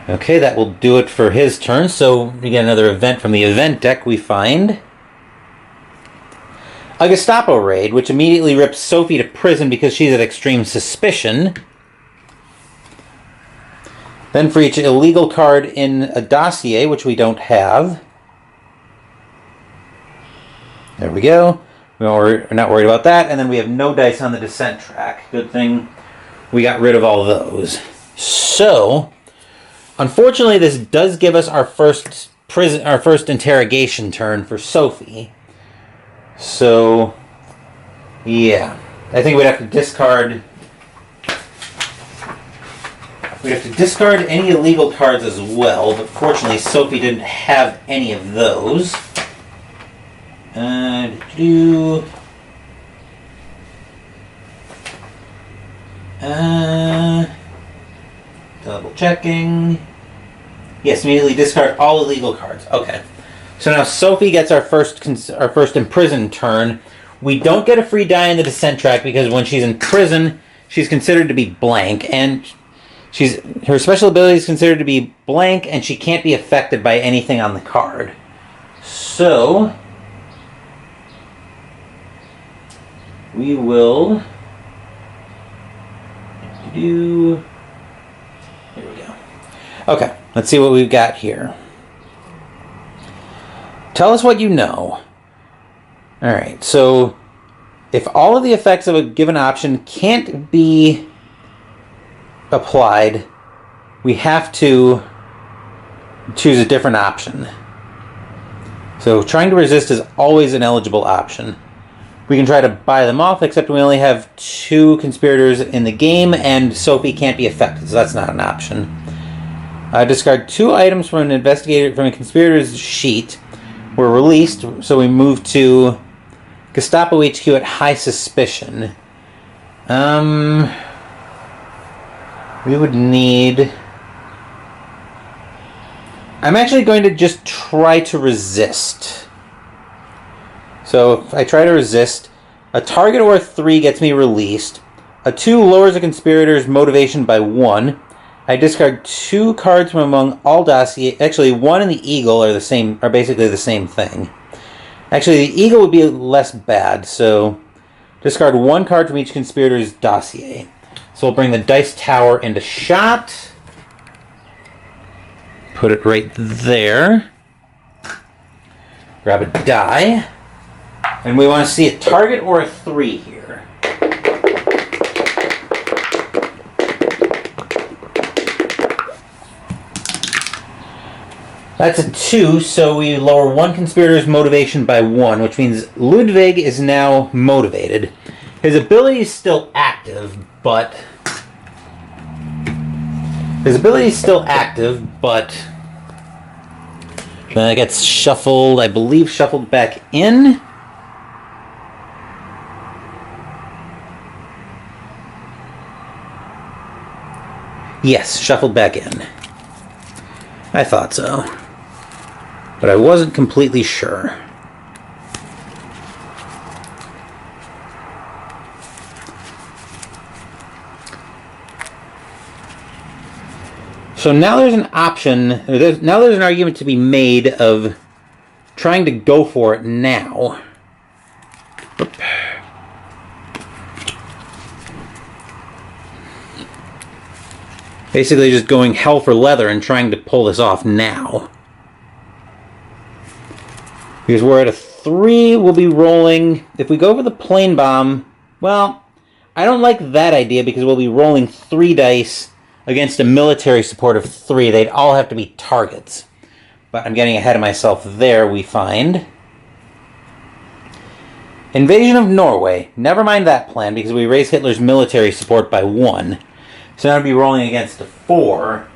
Okay, that will do it for his turn. So we get another event from the event deck. We find a Gestapo Raid, which immediately rips Sophie to prison because she's at extreme suspicion. Then for each illegal card in a dossier, which we don't have. There we go. We're not worried about that. And then we have no dice on the descent track. Good thing we got rid of all those. So, unfortunately, this does give us our first interrogation turn for Sophie. So, yeah. I think we'd have to discard... We'd have to discard any illegal cards as well, but fortunately Sophie didn't have any of those. Double checking. Yes, immediately discard all illegal cards. Okay. So now Sophie gets our first imprisoned turn. We don't get a free die in the descent track because when she's in prison, she's considered to be blank, and her special ability is considered to be blank, and she can't be affected by anything on the card. So we will do. Here we go. Okay, let's see what we've got here. Tell us what you know. Alright, so if all of the effects of a given option can't be applied, we have to choose a different option. So trying to resist is always an eligible option. We can try to buy them off, except we only have 2 conspirators in the game, and Sophie can't be affected, so that's not an option. Discard 2 items from a conspirator's sheet. We're released, so we move to Gestapo HQ at high suspicion. We would need... I'm actually going to just try to resist. So if I try to resist, a target or a 3 gets me released. A 2 lowers a conspirator's motivation by 1. I discard 2 cards from among all dossiers. Actually, 1 and the eagle are basically the same thing. Actually, the eagle would be less bad, so discard 1 card from each conspirator's dossier. So we'll bring the dice tower into shot. Put it right there. Grab a die. And we want to see a target or a 3 here. That's a 2, so we lower 1 conspirator's motivation by 1, which means Ludwig is now motivated. His ability is still active, but... Then it gets shuffled, I believe shuffled back in. Yes, shuffled back in. I thought so. But I wasn't completely sure. So now there's an option, now there's an argument to be made of trying to go for it now. Basically just going hell for leather and trying to pull this off now. Because we're at a 3, we'll be rolling. If we go for the plane bomb, well, I don't like that idea because we'll be rolling 3 dice against a military support of 3. They'd all have to be targets. But I'm getting ahead of myself there, we find. Invasion of Norway. Never mind that plan because we raise Hitler's military support by 1. So now I'd be rolling against a 4.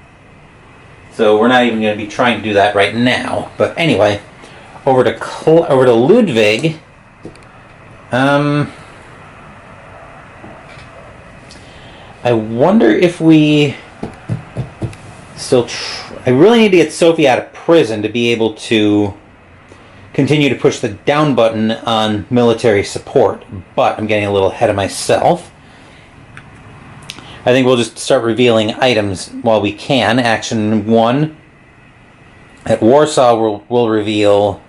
So we're not even going to be trying to do that right now. But anyway, over to Ludwig. I wonder if we still... I really need to get Sophie out of prison to be able to continue to push the down button on military support. But I'm getting a little ahead of myself. I think we'll just start revealing items while we can. Action 1. At Warsaw, we'll reveal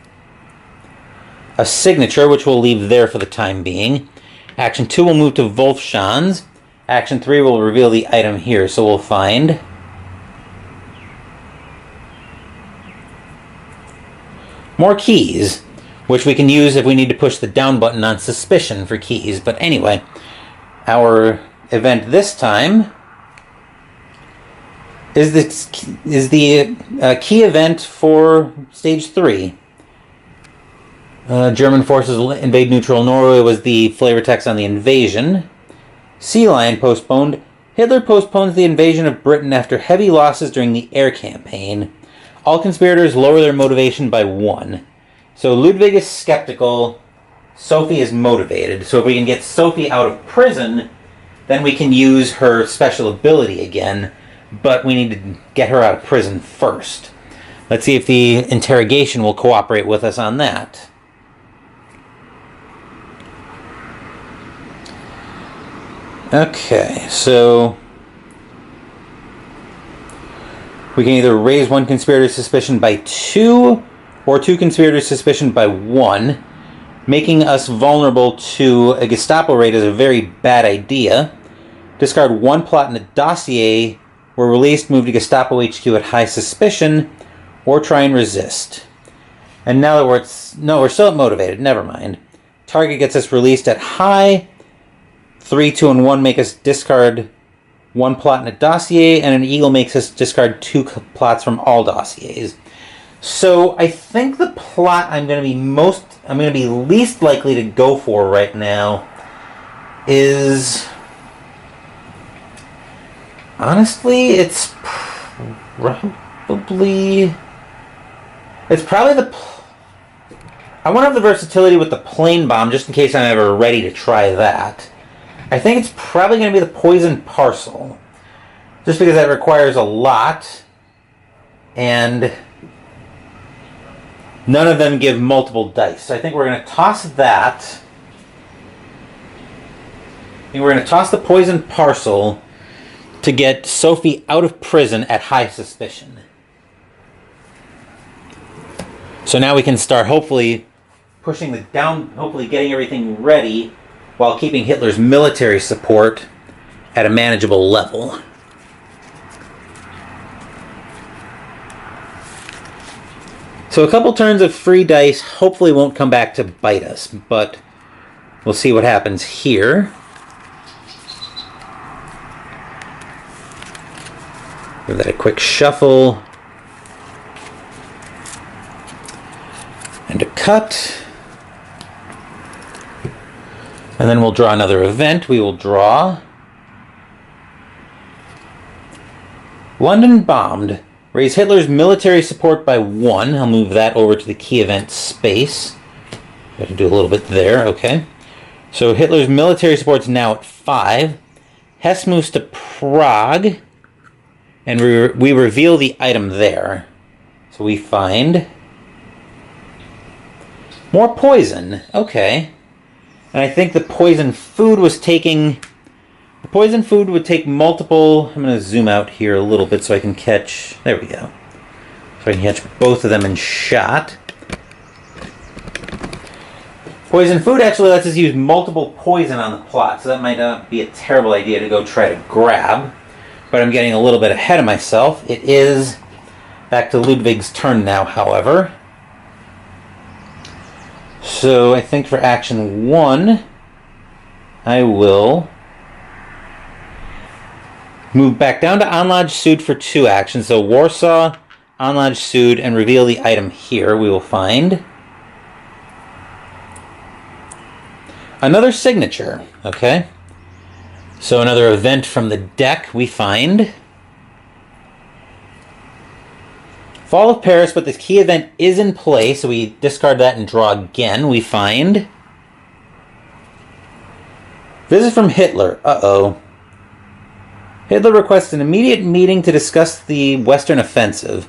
a signature, which we'll leave there for the time being. Action 2 will move to Wolfschanz. Action 3 will reveal the item here, so we'll find more keys, which we can use if we need to push the down button on suspicion for keys. But anyway, our event this time is the key event for stage 3. German forces invade neutral Norway was the flavor text on the invasion. Sea Lion postponed. Hitler postpones the invasion of Britain after heavy losses during the air campaign. All conspirators lower their motivation by 1. So Ludwig is skeptical. Sophie is motivated. So if we can get Sophie out of prison, then we can use her special ability again. But we need to get her out of prison first. Let's see if the interrogation will cooperate with us on that. Okay, so we can either raise one conspirator's suspicion by 2 or 2 conspirators' suspicion by 1. Making us vulnerable to a Gestapo raid is a very bad idea. Discard 1 plot in a dossier. We're released, move to Gestapo HQ at high suspicion, or try and resist. And now that we're still motivated, never mind. Target gets us released at high. 3, 2, and 1 make us discard 1 plot in a dossier, and an eagle makes us discard 2 plots from all dossiers. So I think the plot I'm going to be least likely to go for right now is, honestly, it's probably I want to have the versatility with the plane bomb just in case I'm ever ready to try that. I think it's probably going to be the poison parcel. Just because that requires a lot. And none of them give multiple dice. So I think we're going to toss that. I think we're going to toss the poison parcel to get Sophie out of prison at high suspicion. So now we can start hopefully getting everything ready while keeping Hitler's military support at a manageable level. So a couple turns of free dice hopefully won't come back to bite us, but we'll see what happens here. Give that a quick shuffle. And a cut. And then we'll draw another event. We will draw London bombed. Raise Hitler's military support by 1. I'll move that over to the key event space. Got to do a little bit there. Okay. So Hitler's military support's now at 5. Hess moves to Prague. And we reveal the item there. So we find more poison. Okay. And I think the poison food was taking... The poison food would take multiple... I'm going to zoom out here a little bit so I can catch... There we go. So I can catch both of them in shot. Poison food actually lets us use multiple poison on the plot, so that might not be a terrible idea to go try to grab. But I'm getting a little bit ahead of myself. It is back to Ludwig's turn now, however. So I think for action 1, I will move back down to Anlage Sud for 2 actions. So Warsaw, Anlage Sud, and reveal the item here. We will find another signature. Okay. So another event from the deck we find Fall of Paris, but the key event is in play, so we discard that and draw again. We find Visit from Hitler. Uh-oh. Hitler requests an immediate meeting to discuss the Western offensive.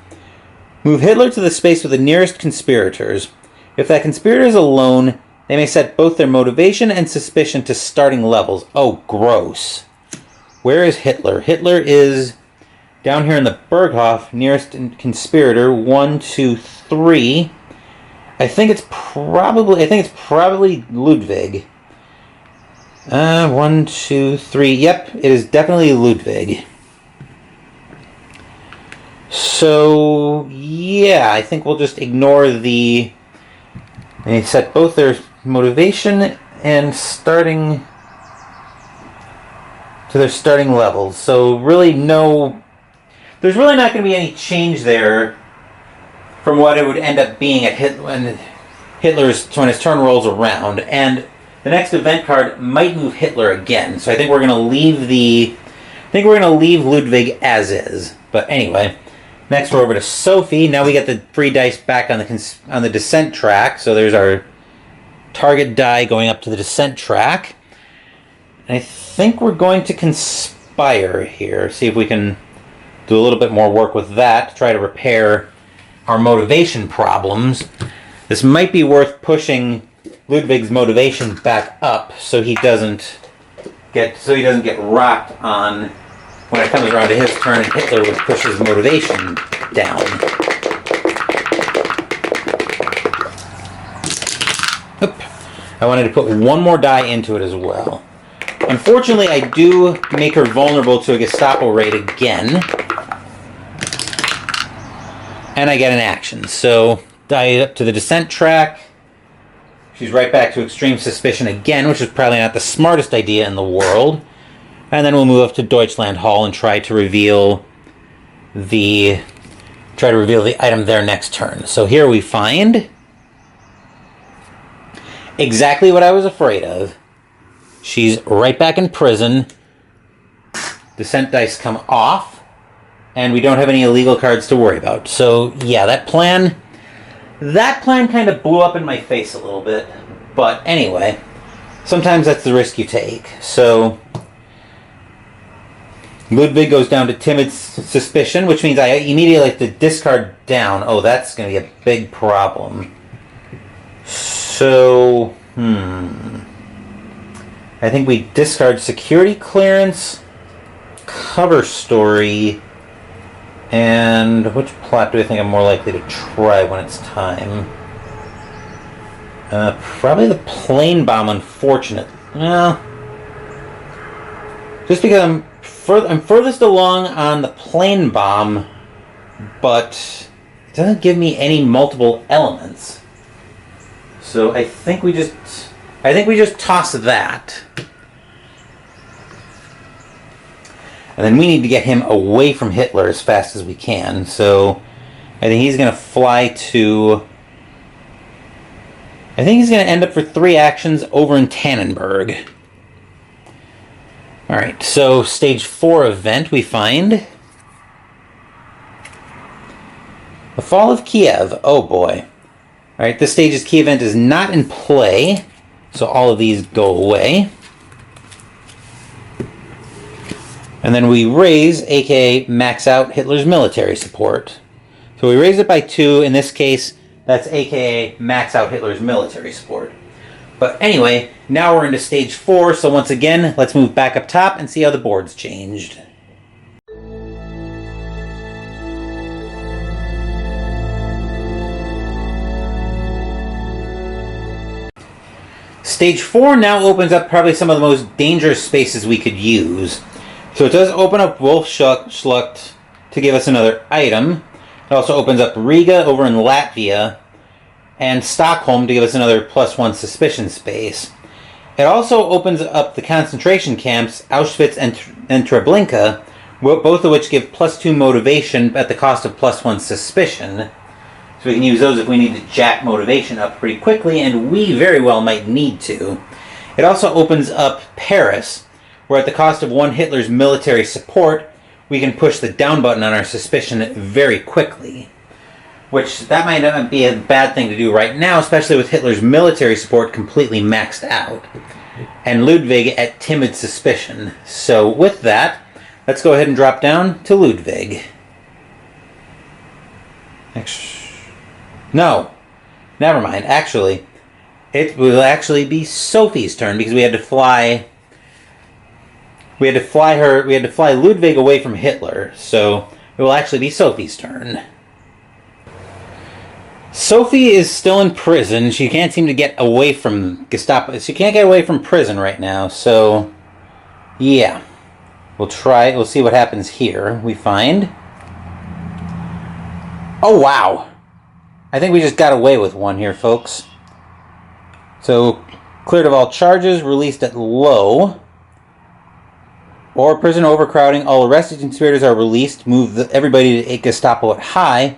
Move Hitler to the space with the nearest conspirators. If that conspirator is alone, they may set both their motivation and suspicion to starting levels. Oh, gross. Where is Hitler? Hitler is down here in the Berghof, nearest conspirator. 1, 2, 3. I think it's probably Ludwig. 1, 2, 3. Yep, it is definitely Ludwig. So, yeah, I think we'll just ignore the... They set both their motivation and starting to their starting levels. So, really there's really not going to be any change there from what it would end up being at Hitler. when his turn rolls around. And the next event card might move Hitler again. So I think we're going to leave Ludwig as is. But anyway, next we're over to Sophie. Now we get the 3 dice back on the descent track. So there's our target die going up to the descent track. And I think we're going to conspire here. See if we can do a little bit more work with that to try to repair our motivation problems. This might be worth pushing Ludwig's motivation back up so he doesn't get rocked on when it comes around to his turn and Hitler would push his motivation down. Oop. I wanted to put one more die into it as well. Unfortunately, I do make her vulnerable to a Gestapo raid again. And I get an action. So, die up to the descent track. She's right back to extreme suspicion again, which is probably not the smartest idea in the world. And then we'll move up to Deutschland Hall and try to reveal the item there next turn. So here we find exactly what I was afraid of. She's right back in prison. Descent dice come off. And we don't have any illegal cards to worry about. So, yeah, that plan kind of blew up in my face a little bit. But anyway, sometimes that's the risk you take. So, Ludwig goes down to timid suspicion, which means I immediately have to discard down. Oh, that's going to be a big problem. So, I think we discard security clearance, cover story, and which plot do I think I'm more likely to try when it's time? Probably the plane bomb, unfortunate. Well, just because I'm furthest along on the plane bomb, but it doesn't give me any multiple elements. So I think we just toss that. And then we need to get him away from Hitler as fast as we can. So I think he's going to fly to... I think he's going to end up for 3 actions over in Tannenberg. Alright, so stage 4 event we find... The Fall of Kiev. Oh boy. Alright, this stage's key event is not in play. So all of these go away. And then we raise, aka max out, Hitler's military support. So we raise it by 2. In this case, that's aka max out Hitler's military support. But anyway, now we're into stage 4. So once again, let's move back up top and see how the board's changed. Stage 4 now opens up probably some of the most dangerous spaces we could use. So it does open up Wolfschlucht to give us another item. It also opens up Riga over in Latvia and Stockholm to give us another +1 suspicion space. It also opens up the concentration camps Auschwitz and Treblinka, both of which give +2 motivation at the cost of +1 suspicion. So we can use those if we need to jack motivation up pretty quickly, and we very well might need to. It also opens up Paris, where at the cost of 1 Hitler's military support, we can push the down button on our suspicion very quickly. Which, that might not be a bad thing to do right now, especially with Hitler's military support completely maxed out. And Ludwig at timid suspicion. So with that, let's go ahead and drop down to Ludwig. No, never mind. Actually, it will actually be Sophie's turn because we had to fly Ludwig away from Hitler. So it will actually be Sophie's turn. Sophie is still in prison. She can't seem to get away from Gestapo. She can't get away from prison right now. So, yeah. We'll see what happens here. We find... Oh, wow. I think we just got away with one here, folks. So, cleared of all charges, released at low. Or prison overcrowding. All arrested conspirators are released. Move everybody to Gestapo at high.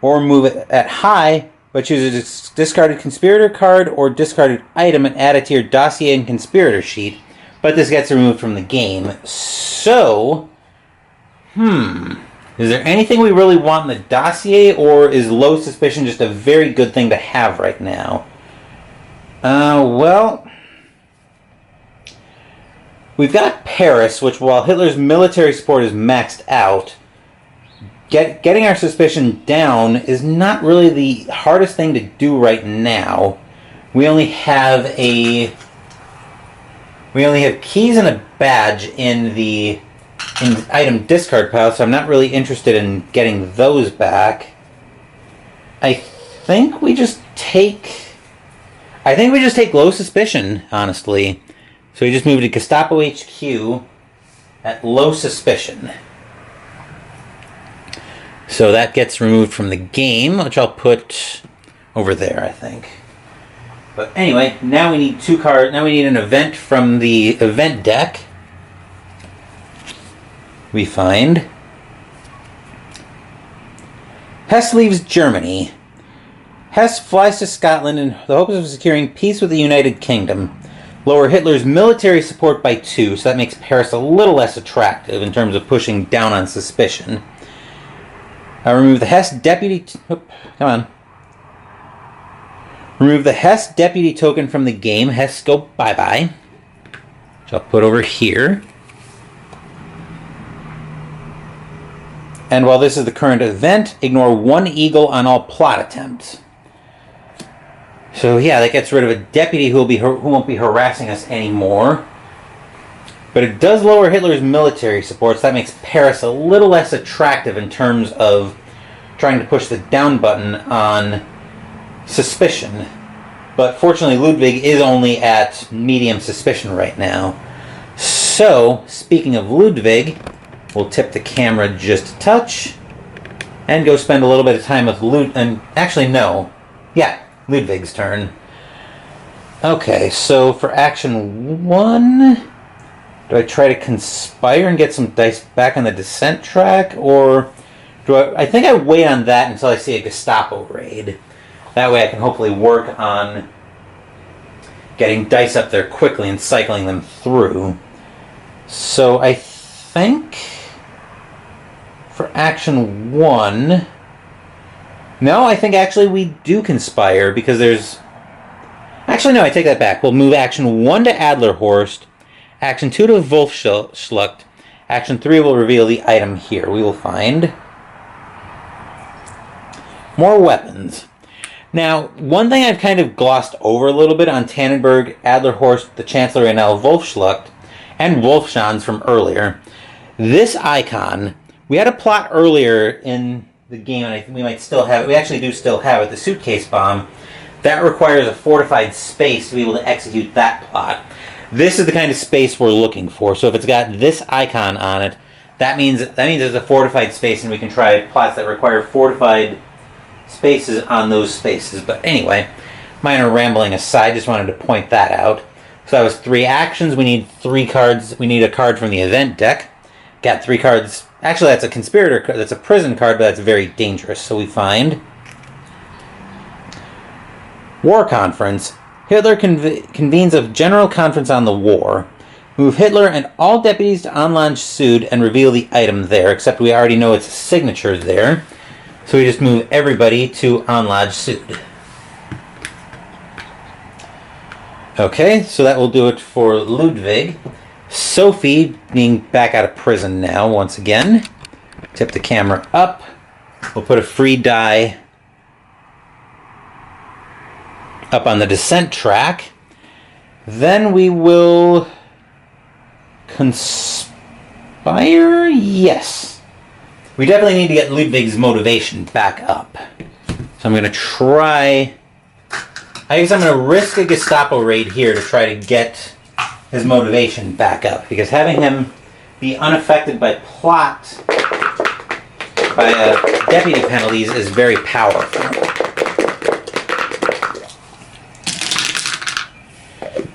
Or move it at high, but choose a discarded conspirator card or discarded item and add it to your dossier and conspirator sheet. But this gets removed from the game. So, is there anything we really want in the dossier, or is low suspicion just a very good thing to have right now? Well, we've got Paris, which while Hitler's military support is maxed out, getting our suspicion down is not really the hardest thing to do right now. We only have keys and a badge in the item discard pile, so I'm not really interested in getting those back. I think we just take low suspicion, honestly. So we just move to Gestapo HQ at low suspicion. So that gets removed from the game, which I'll put over there, I think. But anyway, now we need 2 cards. Now we need an event from the event deck. We find Hess leaves Germany. Hess flies to Scotland in the hopes of securing peace with the United Kingdom. Lower Hitler's military support by 2, so that makes Paris a little less attractive in terms of pushing down on suspicion. Remove the Hess deputy... Remove the Hess deputy token from the game. Hess go bye-bye. Which I'll put over here. And while this is the current event, ignore 1 eagle on all plot attempts. So yeah, that gets rid of a deputy who won't be harassing us anymore. But it does lower Hitler's military support, so that makes Paris a little less attractive in terms of trying to push the down button on suspicion. But fortunately, Ludwig is only at medium suspicion right now. So, speaking of Ludwig, we'll tip the camera just a touch and go spend a little bit of time with Ludwig's turn. Okay, so for action 1, do I try to conspire and get some dice back on the descent track, or do I think I wait on that until I see a Gestapo raid. That way I can hopefully work on getting dice up there quickly and cycling them through. So I think for action 1... No, I think actually we do conspire, because there's... Actually, no, I take that back. We'll move action 1 to Adlerhorst, action 2 to Wolfschlucht, action 3 will reveal the item here. We will find more weapons. Now, one thing I've kind of glossed over a little bit on Tannenberg, Adlerhorst, the Chancellor, and now Wolfschlucht, and Wolfschanz from earlier. This icon, we had a plot earlier in the game, and I think we might still have it. We actually do still have it, the suitcase bomb. That requires a fortified space to be able to execute that plot. This is the kind of space we're looking for. So if it's got this icon on it, that means there's a fortified space, and we can try plots that require fortified spaces on those spaces. But anyway, minor rambling aside, just wanted to point that out. So that was 3 actions. We need 3 cards. We need a card from the event deck. Got 3 cards. Actually, that's a conspirator card. That's a prison card, but that's very dangerous. So we find War Conference. Hitler convenes a general conference on the war. Move Hitler and all deputies to Anlage Sud and reveal the item there, except we already know its signature there. So we just move everybody to Anlage Sud. Okay, so that will do it for Ludwig. Sophie, being back out of prison now, once again. Tip the camera up. We'll put a free die up on the descent track. Then we will conspire? Yes. We definitely need to get Ludwig's motivation back up. So I'm going to try... I guess I'm going to risk a Gestapo raid here to try to get his motivation back up, because having him be unaffected by plot, by deputy penalties, is very powerful.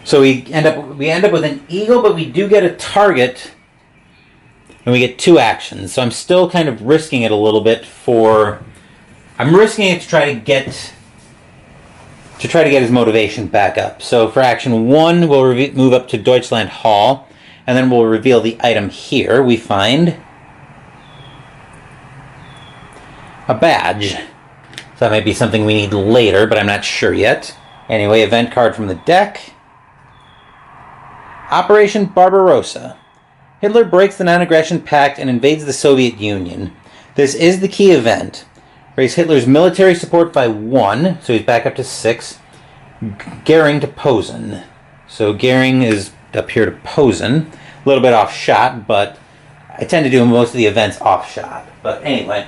So we end up with an eagle, but we do get a target, and we get 2 actions. So I'm still kind of risking it a little bit for... I'm risking it to try to get to try to get his motivation back up. So for action 1, we'll move up to Deutschland Hall, and then we'll reveal the item here. We find a badge. So that might be something we need later, but I'm not sure yet. Anyway, event card from the deck. Operation Barbarossa. Hitler breaks the non-aggression pact and invades the Soviet Union. This is the key event. Raise Hitler's military support by 1, so he's back up to 6. Goering to Posen. So Goering is up here to Posen. A little bit off shot, but I tend to do most of the events off shot. But anyway,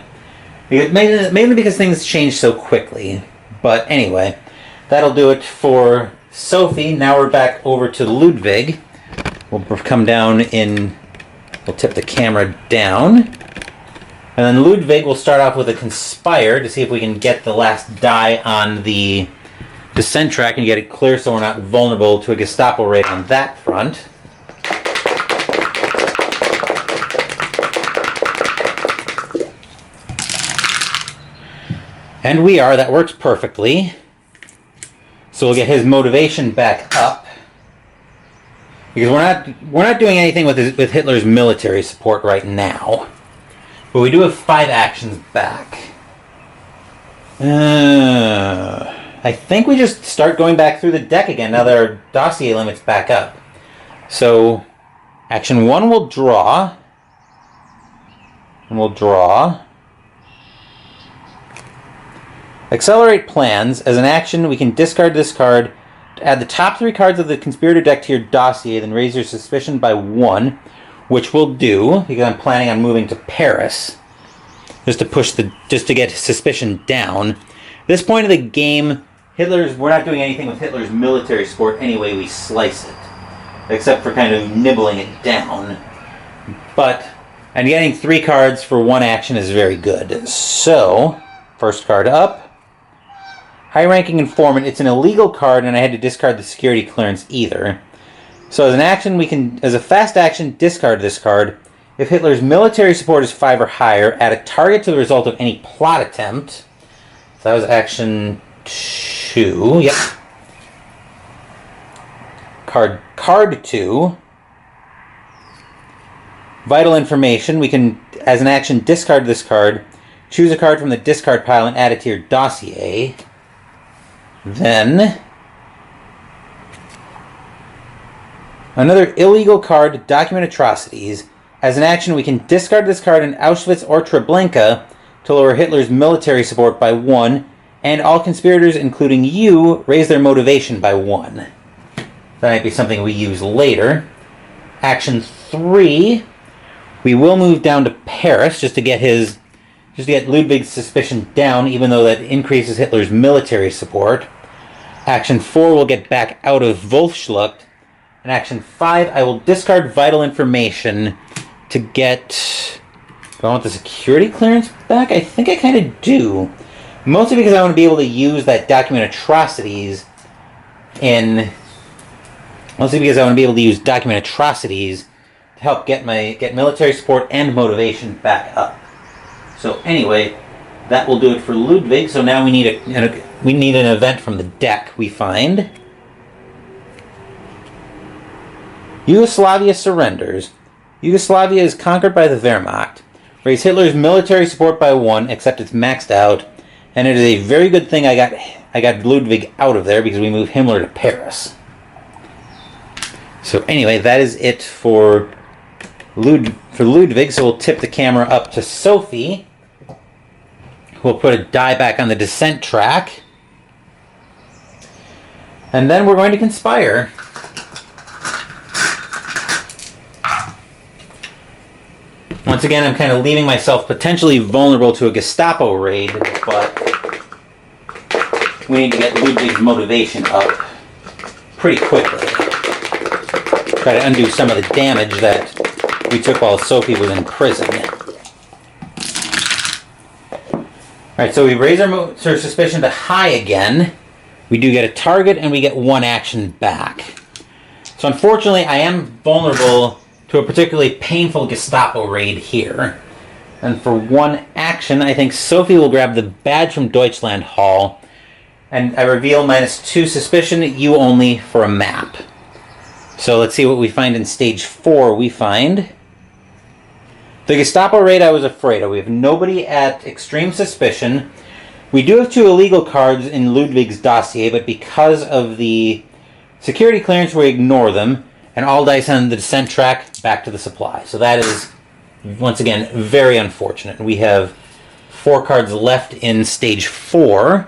mainly because things change so quickly. But anyway, that'll do it for Sophie. Now we're back over to Ludwig. We'll come down we'll tip the camera down. And then Ludwig will start off with a conspire to see if we can get the last die on the descent track and get it clear so we're not vulnerable to a Gestapo raid on that front. And we are. That works perfectly. So we'll get his motivation back up. Because we're not doing anything with Hitler's military support right now. But we do have 5 actions back. I think we just start going back through the deck again now that our dossier limit's back up. So action 1 will draw. And we'll draw. Accelerate plans. As an action, we can discard this card to add the top 3 cards of the conspirator deck to your dossier, then raise your suspicion by 1, which we'll do because I'm planning on moving to Paris just to get suspicion down. At this point of the game, we're not doing anything with Hitler's military support anyway. We slice it, except for kind of nibbling it down. And getting 3 cards for 1 action is very good. So first card up. High-ranking informant. It's an illegal card, and I had to discard the security clearance either. So as an action, as a fast action, discard this card. If Hitler's military support is 5 or higher, add a target to the result of any plot attempt. So that was action 2. Yep. Card 2. Vital information. We can, as an action, discard this card. Choose a card from the discard pile and add it to your dossier. Then another illegal card, document atrocities. As an action, we can discard this card in Auschwitz or Treblinka to lower Hitler's military support by 1, and all conspirators, including you, raise their motivation by 1. That might be something we use later. Action 3, we will move down to Paris just to get Ludwig's suspicion down, even though that increases Hitler's military support. Action 4 will get back out of Wolfschlucht. And action 5, I will discard vital information to get... Do I want the security clearance back? I think I kind of do. Mostly because I want to be able to use that document atrocities to help get military support and motivation back up. So anyway, that will do it for Ludwig. So now we need an event from the deck. We find Yugoslavia surrenders. Yugoslavia is conquered by the Wehrmacht. Raise Hitler's military support by 1, except it's maxed out. And it is a very good thing I got Ludwig out of there because we moved Himmler to Paris. So anyway, that is it for Ludwig. So we'll tip the camera up to Sophie. We'll put a die back on the descent track. And then we're going to conspire. Once again, I'm kind of leaving myself potentially vulnerable to a Gestapo raid, but we need to get Ludwig's motivation up pretty quickly. Try to undo some of the damage that we took while Sophie was in prison. Alright, so we raise our suspicion to high again. We do get a target and we get 1 action back. So unfortunately, I am vulnerable to a particularly painful Gestapo raid here. And for 1 action, I think Sophie will grab the badge from Deutschland Hall, And I reveal -2 suspicion, you only for a map. So let's see what we find in stage 4. We find the Gestapo Raid I was afraid of. We have nobody at extreme suspicion. We do have 2 illegal cards in Ludwig's dossier, but because of the security clearance, we ignore them. And all dice on the descent track, back to the supply. So that is, once again, very unfortunate. We have 4 cards left in stage 4.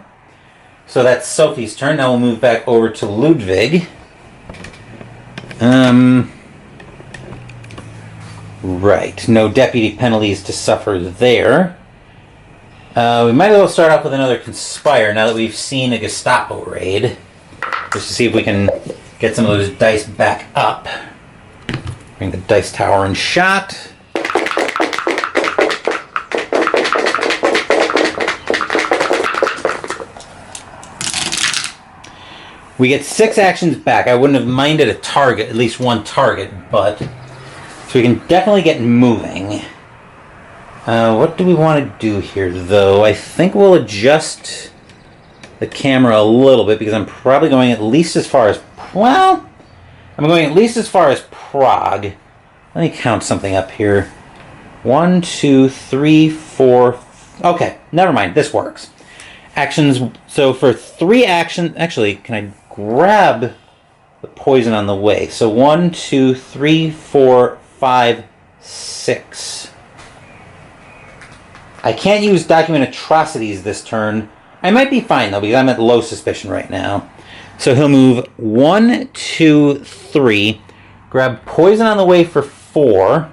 So that's Sophie's turn. Now we'll move back over to Ludwig. Right. No deputy penalties to suffer there. We might as well start off with another Conspire now that we've seen a Gestapo Raid. Just to see if we can get some of those dice back up. Bring the dice tower in shot. We get 6 actions back. I wouldn't have minded a target, at least one target, but so we can definitely get moving. What do we want to do here, though? I think we'll adjust the camera a little bit because I'm probably going at least as far as, well, I'm going at least as far as Prague. Let me count something up here. 1, 2, 3, 4. Okay, never mind. This works. Actions. So for 3 actions, actually, can I grab the poison on the way? So 1, 2, 3, 4, 5, 6. I can't use document atrocities this turn. I might be fine though because I'm at low suspicion right now. So he'll move 1, 2, 3. Grab poison on the way for 4.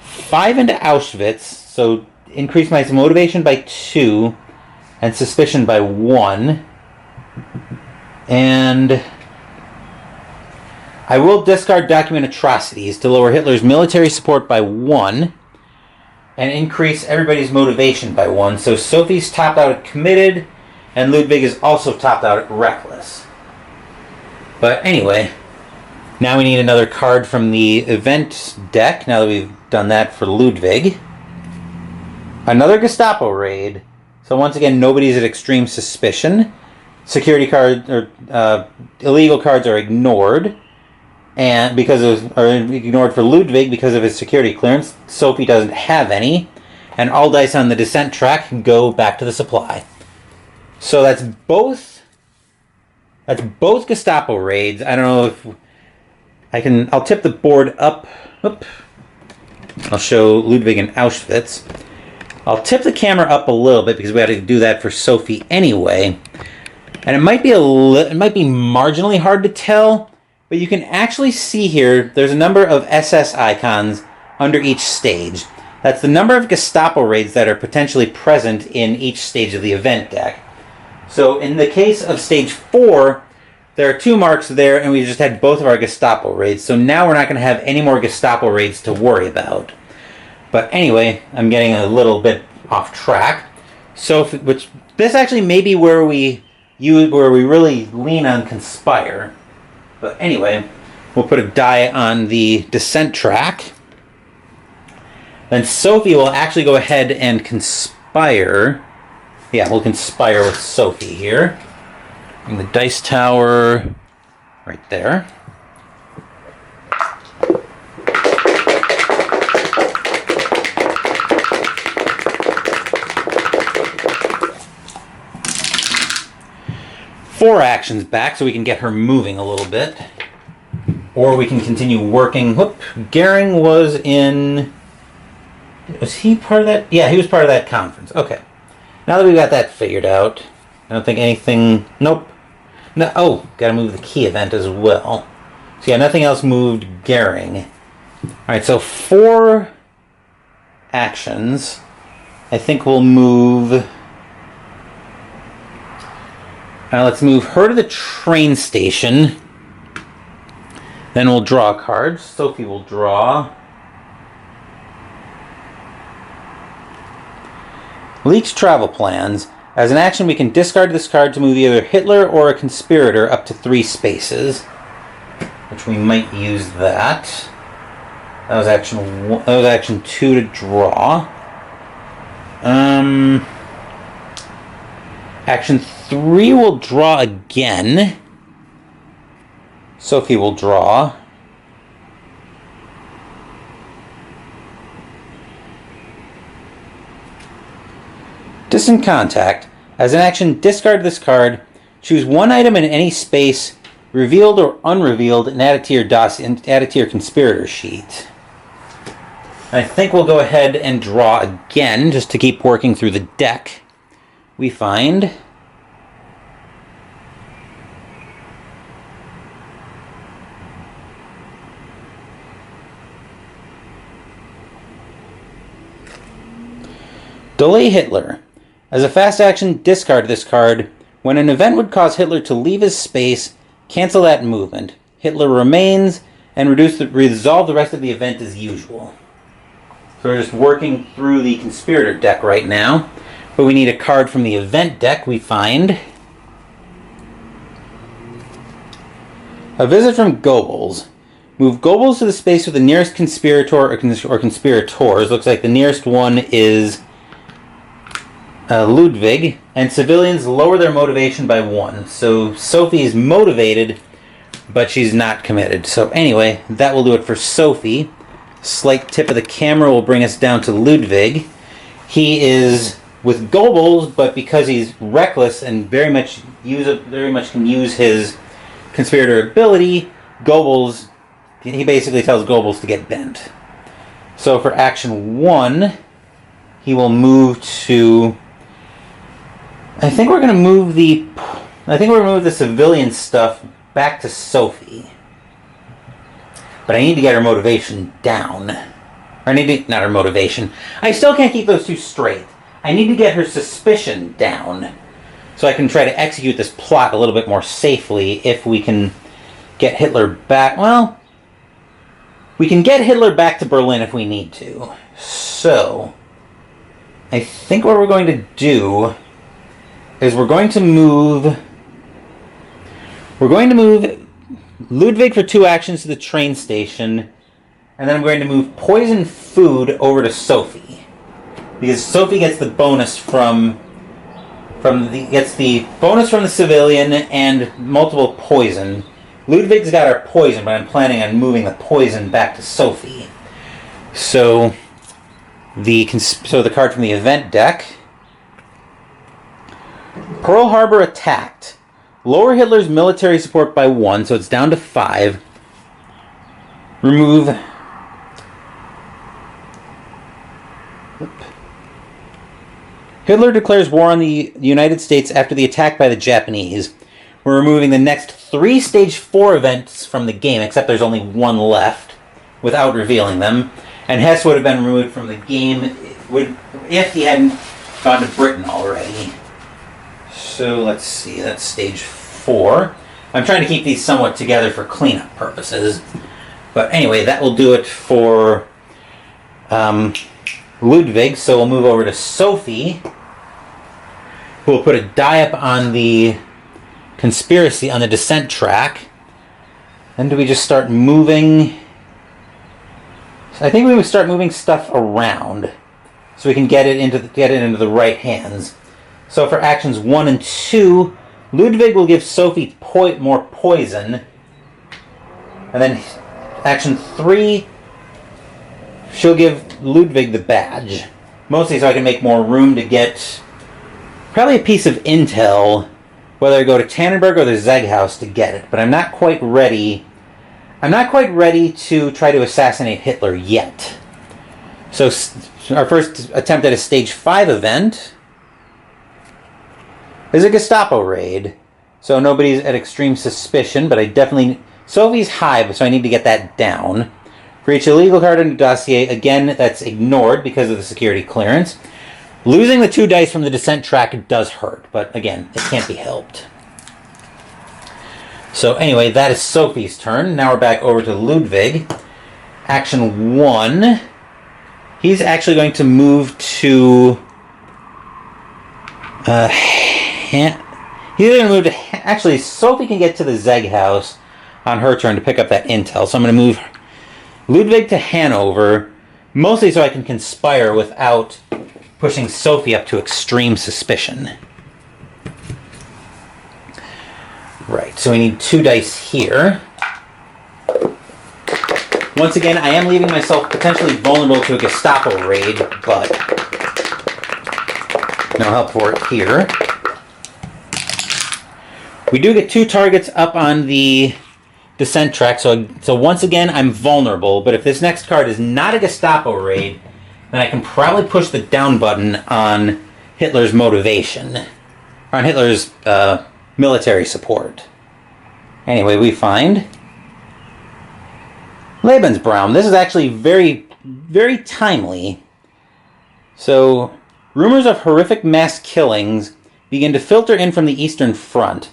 5 into Auschwitz. So increase my motivation by 2. And suspicion by 1. And I will discard document atrocities to lower Hitler's military support by 1. And increase everybody's motivation by 1. So Sophie's topped out at committed. And Ludwig is also topped out at reckless. But anyway, now we need another card from the event deck. Now that we've done that for Ludwig. Another Gestapo Raid. So once again, nobody's at extreme suspicion. Security cards or illegal cards are ignored, and are ignored for Ludwig because of his security clearance. Sophie doesn't have any, and all dice on the descent track go back to the supply. So that's both Gestapo raids. I don't know if I can. I'll tip the board up. Oop. I'll show Ludwig and Auschwitz. I'll tip the camera up a little bit because we had to do that for Sophie anyway. And it might be marginally hard to tell, but you can actually see here there's a number of SS icons under each stage. That's the number of Gestapo raids that are potentially present in each stage of the event deck. So in the case of stage 4, there are 2 marks there, and we just had both of our Gestapo raids. So now we're not going to have any more Gestapo raids to worry about. But anyway, I'm getting a little bit off track. So, this actually may be where we really lean on Conspire. But anyway, we'll put a die on the descent track. Then Sophie will actually go ahead and Conspire. Yeah, we'll Conspire with Sophie here. And the dice tower right there. Four actions back so we can get her moving a little bit. Or we can continue working. Whoop. Goering was in... Was he part of that? Yeah, he was part of that conference. Okay. Now that we've got that figured out, I don't think anything... Nope. No. Oh, gotta move the key event as well. So yeah, nothing else moved Goering. Alright, so 4 actions. I think we'll move... let's move her to the train station. Then we'll draw a card. Sophie will draw. Leaked travel plans. As an action, we can discard this card to move either Hitler or a conspirator up to 3 spaces. Which we might use that. That was action 2 to draw. Action 3 will draw again. Sophie will draw. Distant contact. As an action, discard this card. Choose one item in any space, revealed or unrevealed, and add it to your add it to your conspirator sheet. I think we'll go ahead and draw again, just to keep working through the deck. We find Delay Hitler. As a fast action, discard this card. When an event would cause Hitler to leave his space, cancel that movement. Hitler remains, and resolve the rest of the event as usual. So we're just working through the conspirator deck right now. But we need a card from the event deck. We find a visit from Goebbels. Move Goebbels to the space with the nearest conspirator or conspirators. Looks like the nearest one is Ludwig, and civilians lower their motivation by 1. So Sophie is motivated, but she's not committed. So anyway, that will do it for Sophie. Slight tip of the camera will bring us down to Ludwig. He is with Goebbels, but because he's reckless and very much can use his conspirator ability, he basically tells Goebbels to get bent. So for action 1, he will move to. I think we're going to move the civilian stuff back to Sophie. But I need to get her motivation down. Not her motivation. I still can't keep those two straight. I need to get her suspicion down. So I can try to execute this plot a little bit more safely if we can get Hitler back. Well, we can get Hitler back to Berlin if we need to. So, I think what we're going to do is we're going to move Ludwig for 2 actions to the train station, and then I'm going to move poison food over to Sophie, because Sophie gets the bonus from the civilian and multiple poison. Ludwig's got our poison, but I'm planning on moving the poison back to Sophie. So the card from the event deck. Pearl Harbor attacked. Lower Hitler's military support by 1, so it's down to 5. Remove. Hitler declares war on the United States after the attack by the Japanese. We're removing the next 3 Stage 4 events from the game, except there's only 1 left, without revealing them. And Hess would have been removed from the game if he hadn't gone to Britain already. So let's see, that's Stage 4. I'm trying to keep these somewhat together for cleanup purposes. But anyway, that will do it for Ludwig. So we'll move over to Sophie, who will put a die-up on the conspiracy on the descent track. Then do we just start moving? I think we would start moving stuff around so we can get it into the right hands. So for actions 1 and 2, Ludwig will give Sophie more poison. And then action 3, she'll give Ludwig the badge. Mostly so I can make more room to get probably a piece of intel, whether I go to Tannenberg or the Zeghaus to get it. But I'm not quite ready. I'm not quite ready to try to assassinate Hitler yet. So our first attempt at a Stage 5 event is a Gestapo raid. So nobody's at extreme suspicion, but I definitely... Sophie's high, so I need to get that down. For each illegal card in the dossier, again, that's ignored because of the security clearance. Losing the 2 dice from the descent track does hurt, but again, it can't be helped. So anyway, that is Sophie's turn. Now we're back over to Ludwig. Action 1. He's actually going to move to... he's going to move to... Actually, Sophie can get to the Zeghaus on her turn to pick up that intel. So I'm going to move Ludwig to Hanover, mostly so I can conspire without pushing Sophie up to extreme suspicion. Right, so we need 2 dice here. Once again, I am leaving myself potentially vulnerable to a Gestapo raid, but no help for it here. We do get 2 targets up on the descent track, so once again, I'm vulnerable, but if this next card is not a Gestapo raid, then I can probably push the down button on Hitler's motivation, or on Hitler's military support. Anyway, we find Lebensbraum. This is actually very, very timely. So, rumors of horrific mass killings begin to filter in from the Eastern Front.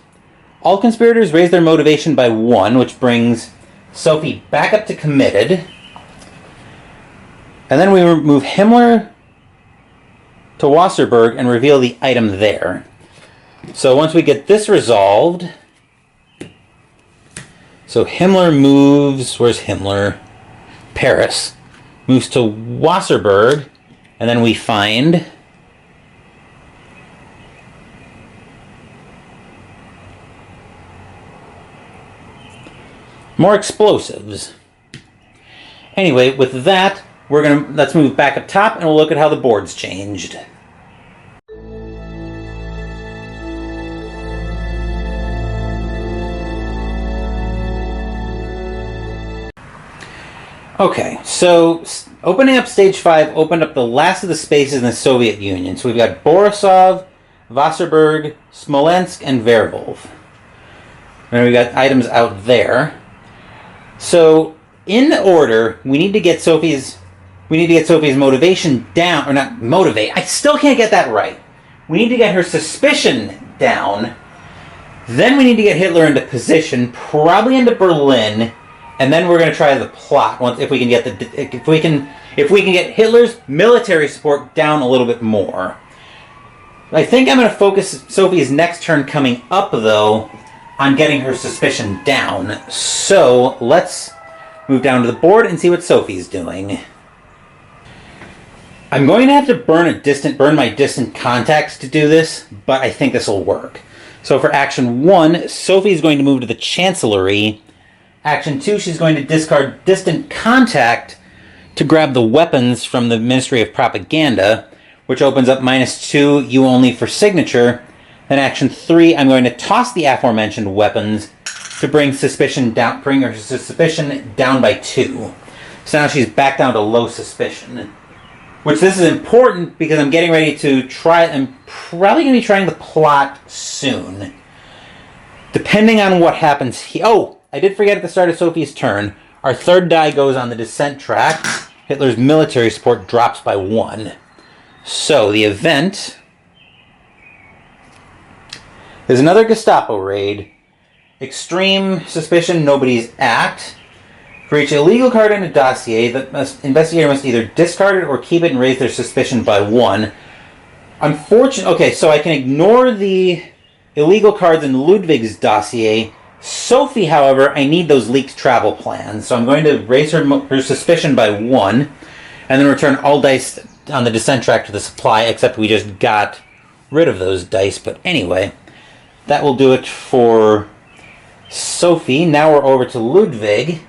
All conspirators raise their motivation by 1, which brings Sophie back up to committed. And then we move Himmler to Wasserburg and reveal the item there. So once we get this resolved, so Himmler moves, where's Himmler? Paris. Moves to Wasserburg, and then we find more explosives. Anyway, with that, let's move back up top and we'll look at how the board's changed. Okay, so opening up stage 5 opened up the last of the spaces in the Soviet Union. So we've got Borisov, Wasserburg, Smolensk, and Vervolv. And we've got items out there. So in order, we need to get Sophie's motivation down, or not motivate. I still can't get that right. We need to get her suspicion down. Then we need to get Hitler into position, probably into Berlin. And then we're going to try the plot if we can get Hitler's military support down a little bit more. I think I'm going to focus Sophie's next turn coming up, though, on getting her suspicion down. So let's move down to the board and see what Sophie's doing. I'm going to have to burn my distant contacts to do this, but I think this will work. So for action 1, Sophie's going to move to the Chancellery. Action 2, she's going to discard Distant Contact to grab the weapons from the Ministry of Propaganda, which opens up -2, you only for signature. Then action 3, I'm going to toss the aforementioned weapons to bring her suspicion down by 2. So now she's back down to low suspicion. Which this is important because I'm getting ready to I'm probably going to be trying the plot soon. Depending on what happens here. Oh! I did forget at the start of Sophie's turn, our 3rd die goes on the descent track. Hitler's military support drops by 1. So, the event is another Gestapo raid. Extreme suspicion, nobody's act. For each illegal card in a dossier, the investigator must either discard it or keep it and raise their suspicion by 1. Unfortunately, okay, so I can ignore the illegal cards in Ludwig's dossier. Sophie, however, I need those leaked travel plans, so I'm going to raise her suspicion by 1, and then return all dice on the descent track to the supply, except we just got rid of those dice. But anyway, that will do it for Sophie. Now we're over to Ludwig.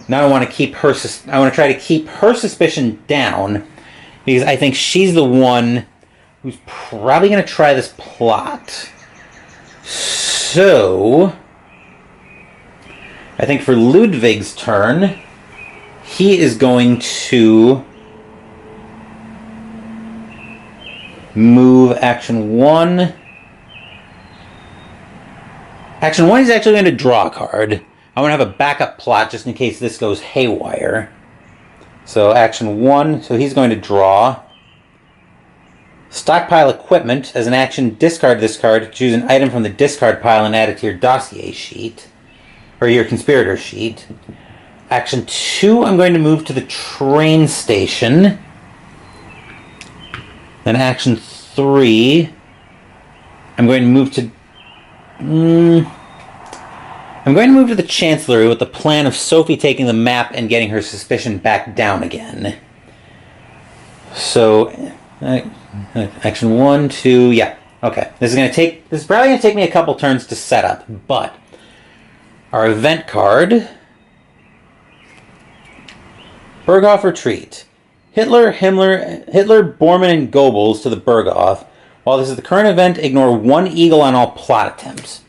Now I want to try to keep her suspicion down, because I think she's the one who's probably going to try this plot. So I think for Ludwig's turn, he is going to move action 1. Action 1, he's actually going to draw a card. I want to have a backup plot just in case this goes haywire. So action 1, so he's going to draw. Stockpile equipment. As an action, discard this card. Choose an item from the discard pile and add it to your dossier sheet. Or your conspirator sheet. Action 2, I'm going to move to the train station. Then action 3, I'm going to move to... I'm going to move to the Chancellery with the plan of Sophie taking the map and getting her suspicion back down again. So, action 1, 2, yeah. Okay, this is probably going to take me a couple turns to set up, but our event card, Berghof Retreat. Hitler, Bormann, and Goebbels to the Berghof. While this is the current event, ignore 1 eagle on all plot attempts.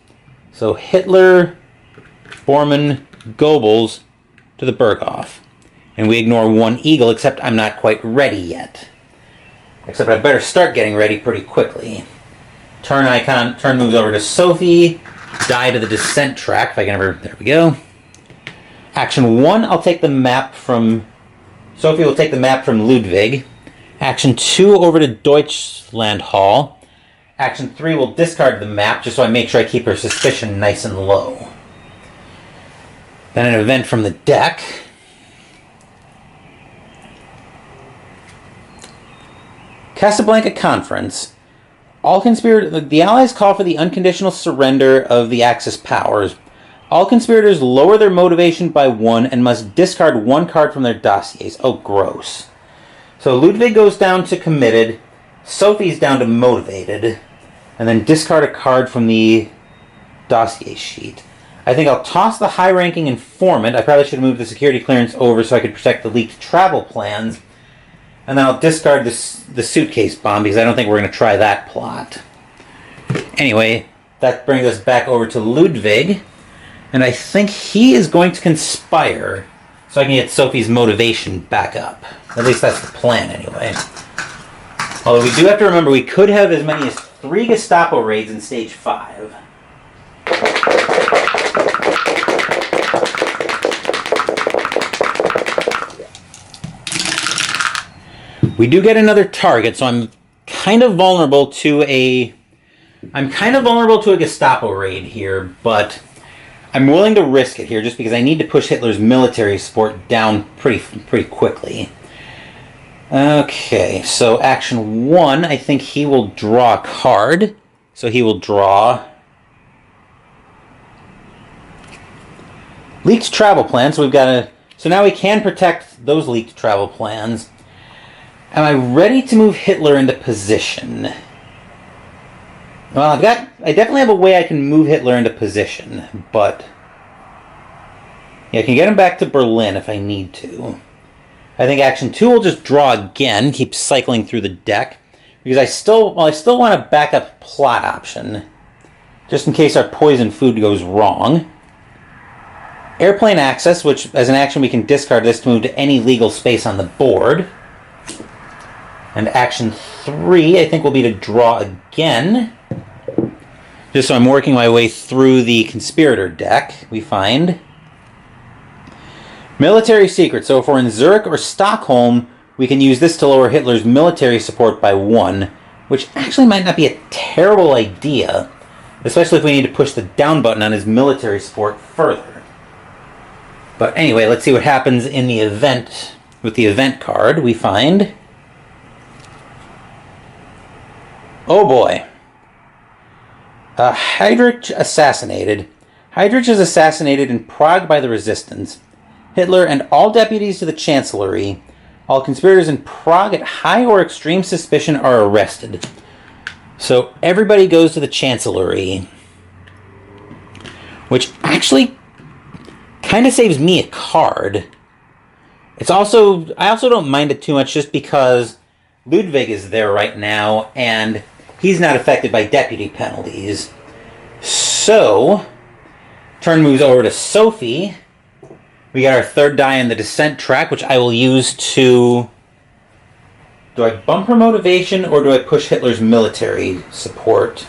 So Hitler, Bormann, Goebbels to the Berghof. And we ignore 1 eagle, except I'm not quite ready yet. Except I better start getting ready pretty quickly. Turn moves over to Sophie. Die to the descent track, if I can ever... There we go. Action 1, I'll take the map from... Sophie will take the map from Ludwig. Action 2, over to Deutschland Hall. Action 3 will discard the map, just so I make sure I keep her suspicion nice and low. Then an event from the deck. Casablanca Conference. The Allies call for the unconditional surrender of the Axis powers. All conspirators lower their motivation by 1 and must discard 1 card from their dossiers. Oh, gross. So Ludwig goes down to committed, Sophie's down to motivated, and then discard a card from the dossier sheet. I think I'll toss the high-ranking informant. I probably should have moved the security clearance over so I could protect the leaked travel plans. And then I'll discard the suitcase bomb because I don't think we're going to try that plot. Anyway, that brings us back over to Ludwig. And I think he is going to conspire so I can get Sophie's motivation back up. At least that's the plan anyway. Although we do have to remember we could have as many as 3 Gestapo raids in stage 5. We do get another target, so I'm kind of vulnerable to a Gestapo raid here, but I'm willing to risk it here just because I need to push Hitler's military support down pretty quickly. Okay, so action 1, I think he will draw a card. So he will draw leaked travel plans. So so now we can protect those leaked travel plans. Am I ready to move Hitler into position? Well, I definitely have a way I can move Hitler into position, but yeah, I can get him back to Berlin if I need to. I think action 2 will just draw again, keep cycling through the deck, because I still want a backup plot option, just in case our poison food goes wrong. Airplane access, which as an action we can discard this to move to any legal space on the board. And action 3, I think, will be to draw again. Just so I'm working my way through the conspirator deck, we find military secret. So if we're in Zurich or Stockholm, we can use this to lower Hitler's military support by 1, which actually might not be a terrible idea, especially if we need to push the down button on his military support further. But anyway, let's see what happens in the event. With the event card, we find... Oh boy. Heydrich assassinated. Heydrich is assassinated in Prague by the resistance. Hitler and all deputies to the Chancellery. All conspirators in Prague at high or extreme suspicion are arrested. So everybody goes to the Chancellery. Which actually kind of saves me a card. I also don't mind it too much just because Ludwig is there right now and he's not affected by deputy penalties. So, turn moves over to Sophie. We got our 3rd die in the descent track, which I will use to... Do I bump her motivation, or do I push Hitler's military support?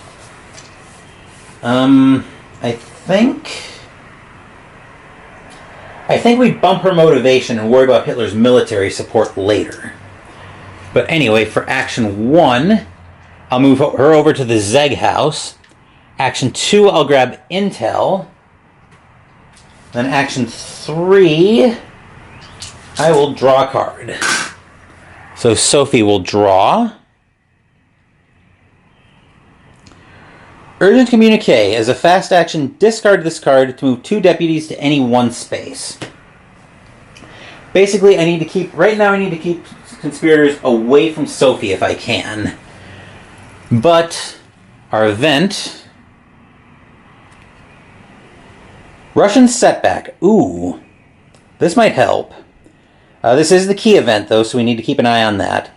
I think we bump her motivation and worry about Hitler's military support later. But anyway, for action 1... I'll move her over to the Zeg house. Action 2, I'll grab intel. Then action 3, I will draw a card. So Sophie will draw. Urgent communique. As a fast action, discard this card to move 2 deputies to any one space. Basically, right now I need to keep conspirators away from Sophie if I can. But Our event, Russian setback. Ooh, this might help. This is the key event, though, so we need to keep an eye on that.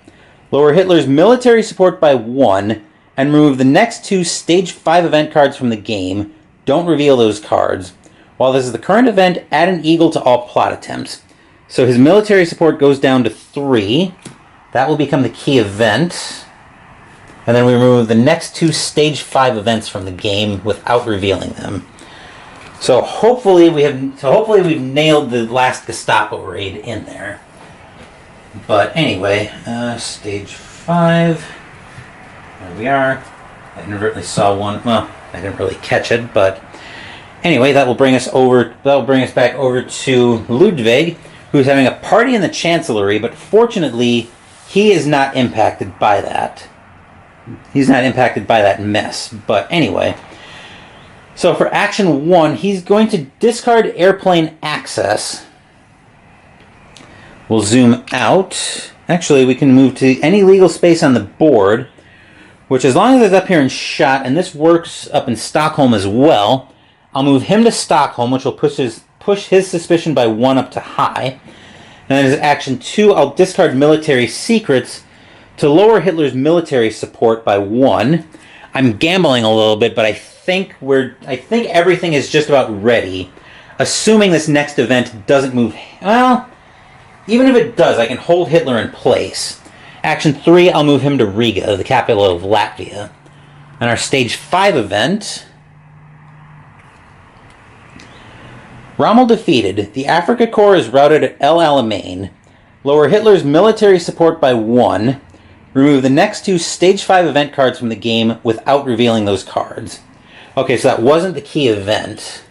Lower Hitler's military support by 1, and remove the next 2 Stage 5 event cards from the game. Don't reveal those cards. While this is the current event, add an eagle to all plot attempts. So his military support goes down to 3. That will become the key event. And then we remove the next 2 Stage 5 events from the game without revealing them. So hopefully we've nailed the last Gestapo raid in there. But anyway, Stage 5. There we are. I inadvertently saw one. Well, I didn't really catch it, but anyway, that will bring us back over to Ludwig, who's having a party in the Chancellery, but fortunately, he is not impacted by that. He's not impacted by that mess. But anyway, so for action 1, he's going to discard airplane access. We'll zoom out. Actually, we can move to any legal space on the board, which as long as it's up here in shot, and this works up in Stockholm as well, I'll move him to Stockholm, which will push his suspicion by 1 up to high. And then as action 2, I'll discard military secrets to lower Hitler's military support by 1. I'm gambling a little bit, but I think everything is just about ready. Assuming this next event doesn't move. Well, even if it does, I can hold Hitler in place. Action 3, I'll move him to Riga, the capital of Latvia. And our Stage 5 event, Rommel defeated. The Afrika Korps is routed at El Alamein. Lower Hitler's military support by 1. Remove the next 2 Stage 5 event cards from the game without revealing those cards. Okay, so that wasn't the key event,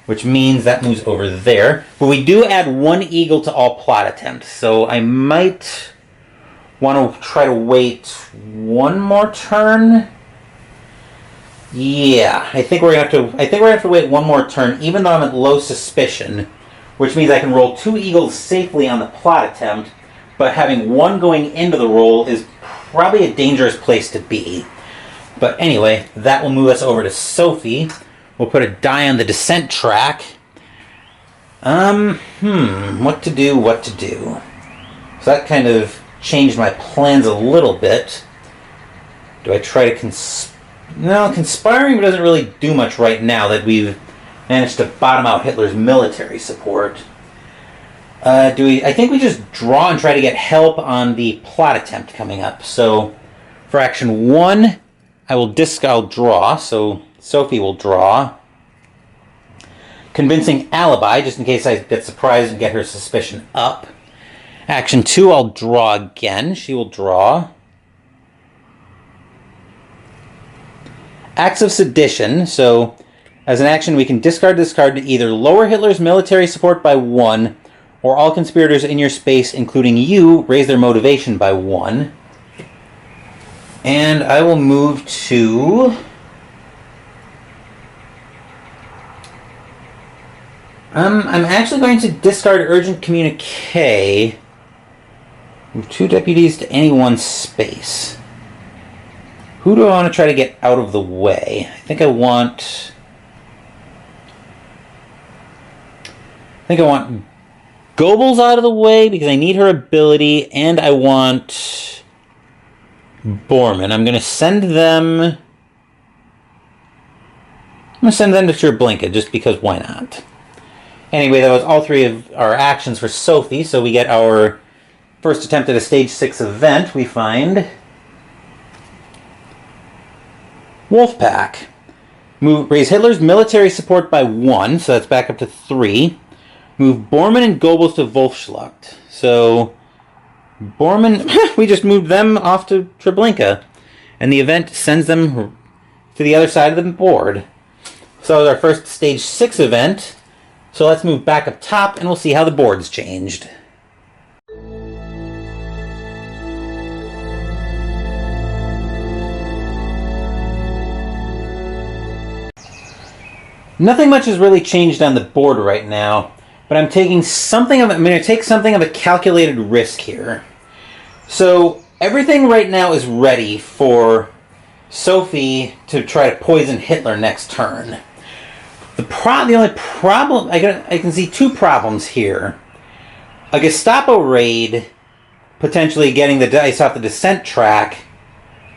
which means that moves over there. But we do add 1 eagle to all plot attempts, so I might want to try to wait 1 more turn. Yeah, I think we're gonna have to wait 1 more turn, even though I'm at low suspicion, which means I can roll 2 eagles safely on the plot attempt, but having 1 going into the roll is probably a dangerous place to be. But anyway, that will move us over to Sophie. We'll put a die on the descent track. What to do. So that kind of changed my plans a little bit. Do I try to No, conspiring doesn't really do much right now that we've managed to bottom out Hitler's military support. I think we just draw and try to get help on the plot attempt coming up. So for action 1, I'll draw, so Sophie will draw. Convincing alibi, just in case I get surprised and get her suspicion up. Action 2, I'll draw again. She will draw. Acts of sedition, so as an action we can discard this card to either lower Hitler's military support by 1, or all conspirators in your space, including you, raise their motivation by 1. And I will move to I'm actually going to discard urgent communique. Move 2 deputies to any 1 space. Who do I want to try to get out of the way? I think I want Goebbels out of the way because I need her ability, and I want Bormann. I'm going to send them to Treblinka just because why not? Anyway, that was all 3 of our actions for Sophie, so we get our first attempt at a Stage 6 event. We find Wolfpack. Raise Hitler's military support by 1, so that's back up to 3. Move Bormann and Goebbels to Wolfschlacht. So Bormann, we just moved them off to Treblinka, and the event sends them to the other side of the board. So that was our first Stage 6 event. So let's move back up top, and we'll see how the board's changed. Nothing much has really changed on the board right now, but I'm going to take something of a calculated risk here. So everything right now is ready for Sophie to try to poison Hitler next turn. The only problem, I can see two problems here. A Gestapo raid potentially getting the dice off the descent track,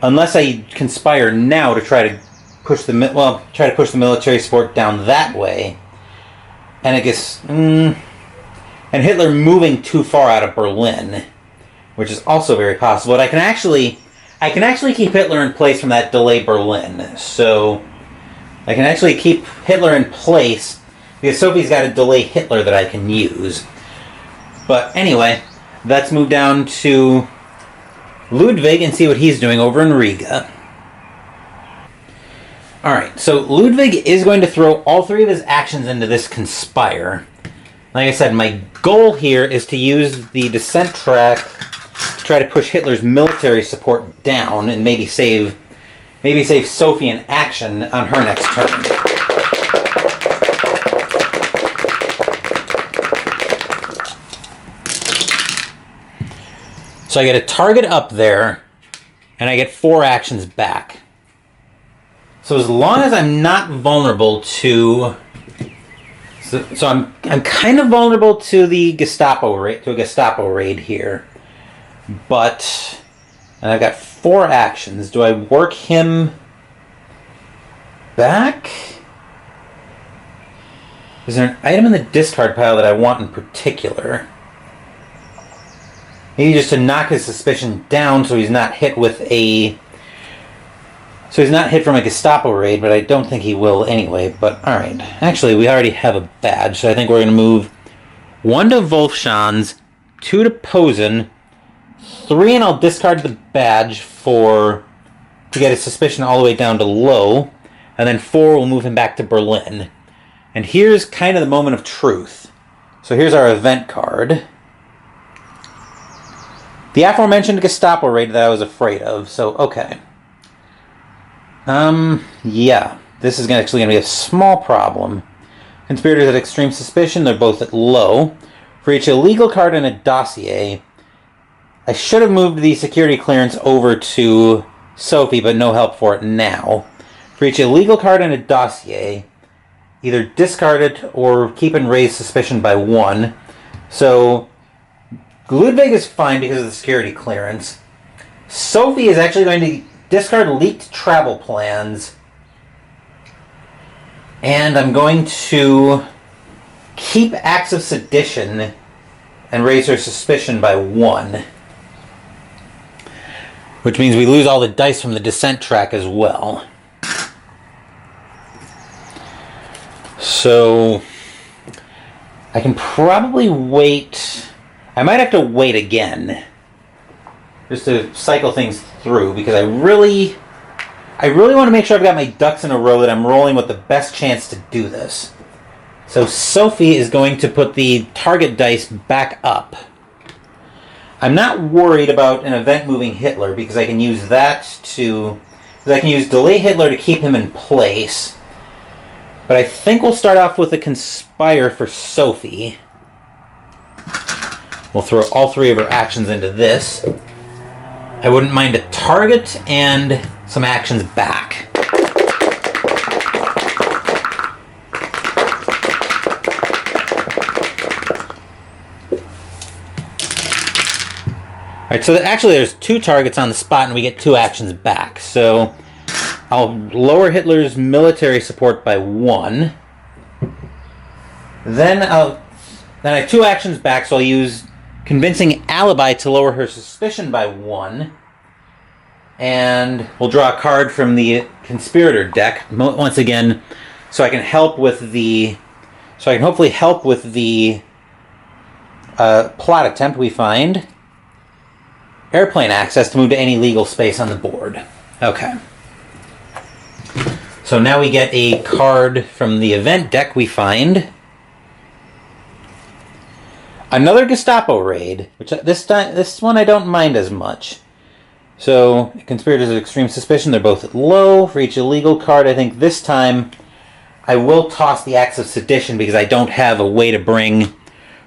unless I conspire now to try to push the military support down that way. And I guess, and Hitler moving too far out of Berlin, which is also very possible. But I can actually keep Hitler in place from that delay Berlin. So I can actually keep Hitler in place because Sophie's got a delay Hitler that I can use. But anyway, let's move down to Ludwig and see what he's doing over in Riga. Alright, so Ludwig is going to throw all three of his actions into this conspire. Like I said, my goal here is to use the descent track to try to push Hitler's military support down and maybe save Sophie in action on her next turn. So I get a target up there, and I get 4 actions back. So as long as I'm not vulnerable to... So I'm kind of vulnerable to the Gestapo raid, to a Gestapo raid here. But... And I've got 4 actions. Do I work him back? Is there an item in the discard pile that I want in particular? Maybe just to knock his suspicion down so he's not hit with a... So he's not hit from a Gestapo raid, but I don't think he will anyway. But alright. Actually, we already have a badge, so I think we're going to move 1 to Wolfschanz, 2 to Posen, 3, and I'll discard the badge to get his suspicion all the way down to low, and then 4 will move him back to Berlin. And here's kind of the moment of truth. So here's our event card. The aforementioned Gestapo raid that I was afraid of, so okay. Yeah, this is actually going to be a small problem. Conspirators at extreme suspicion, they're both at low. For each illegal card in a dossier, I should have moved the security clearance over to Sophie, but no help for it now. For each illegal card in a dossier, either discard it or keep and raise suspicion by 1. So Ludwig is fine because of the security clearance. Sophie is actually going to discard leaked travel plans. And I'm going to keep acts of sedition and raise her suspicion by 1. Which means we lose all the dice from the descent track as well. So I can probably wait. I might have to wait again just to cycle things through because I really want to make sure I've got my ducks in a row, that I'm rolling with the best chance to do this. So Sophie is going to put the target dice back up. I'm not worried about an event moving Hitler because I can use delay Hitler to keep him in place. But I think we'll start off with a conspire for Sophie. We'll throw all 3 of her actions into this. I wouldn't mind a target and some actions back. Alright, so actually there's 2 targets on the spot and we get 2 actions back. So I'll lower Hitler's military support by 1. Then I have 2 actions back, so I'll use convincing alibi to lower her suspicion by 1. And we'll draw a card from the conspirator deck once again, so I can hopefully help with the plot attempt we find. Airplane access to move to any legal space on the board. Okay. So now we get a card from the event deck we find. Another Gestapo raid, which this one I don't mind as much. So, conspirators of extreme suspicion, they're both at low. For each illegal card, I think this time I will toss the acts of sedition because I don't have a way to bring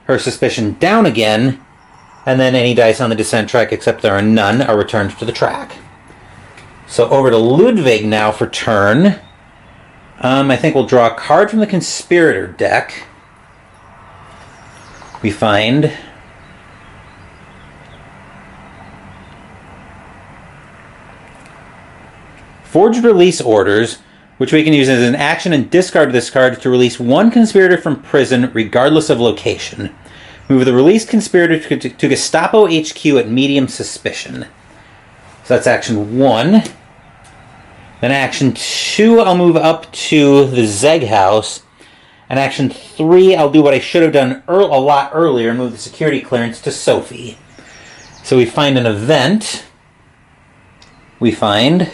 her suspicion down again. And then any dice on the descent track, except there are none, are returned to the track. So over to Ludwig now for turn. I think we'll draw a card from the Conspirator deck. We find Forged Release Orders, which we can use as an action and discard this card to release one conspirator from prison regardless of location. Move the released conspirator to Gestapo HQ at medium suspicion. So that's action 1. Then action 2, I'll move up to the Zeg house. And action 3, I'll do what I should have done a lot earlier and move the security clearance to Sophie. So we find an event. We find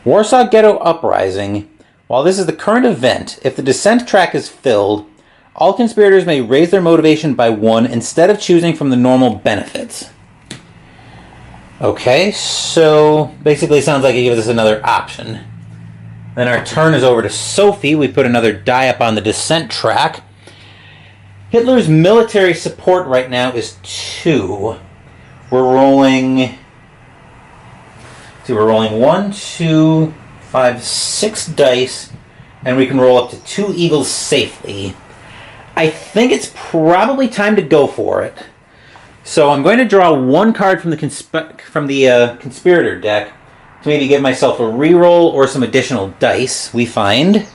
Warsaw Ghetto Uprising. While this is the current event, if the dissent track is filled, all conspirators may raise their motivation by 1 instead of choosing from the normal benefits. Okay, so basically sounds like it gives us another option. Then our turn is over to Sophie. We put another die up on the dissent track. Hitler's military support right now is 2. We're rolling 1, 2, 5, 6 dice, and we can roll up to 2 eagles safely. I think it's probably time to go for it. So I'm going to draw 1 card from the Conspirator deck to maybe give myself a reroll or some additional dice. We find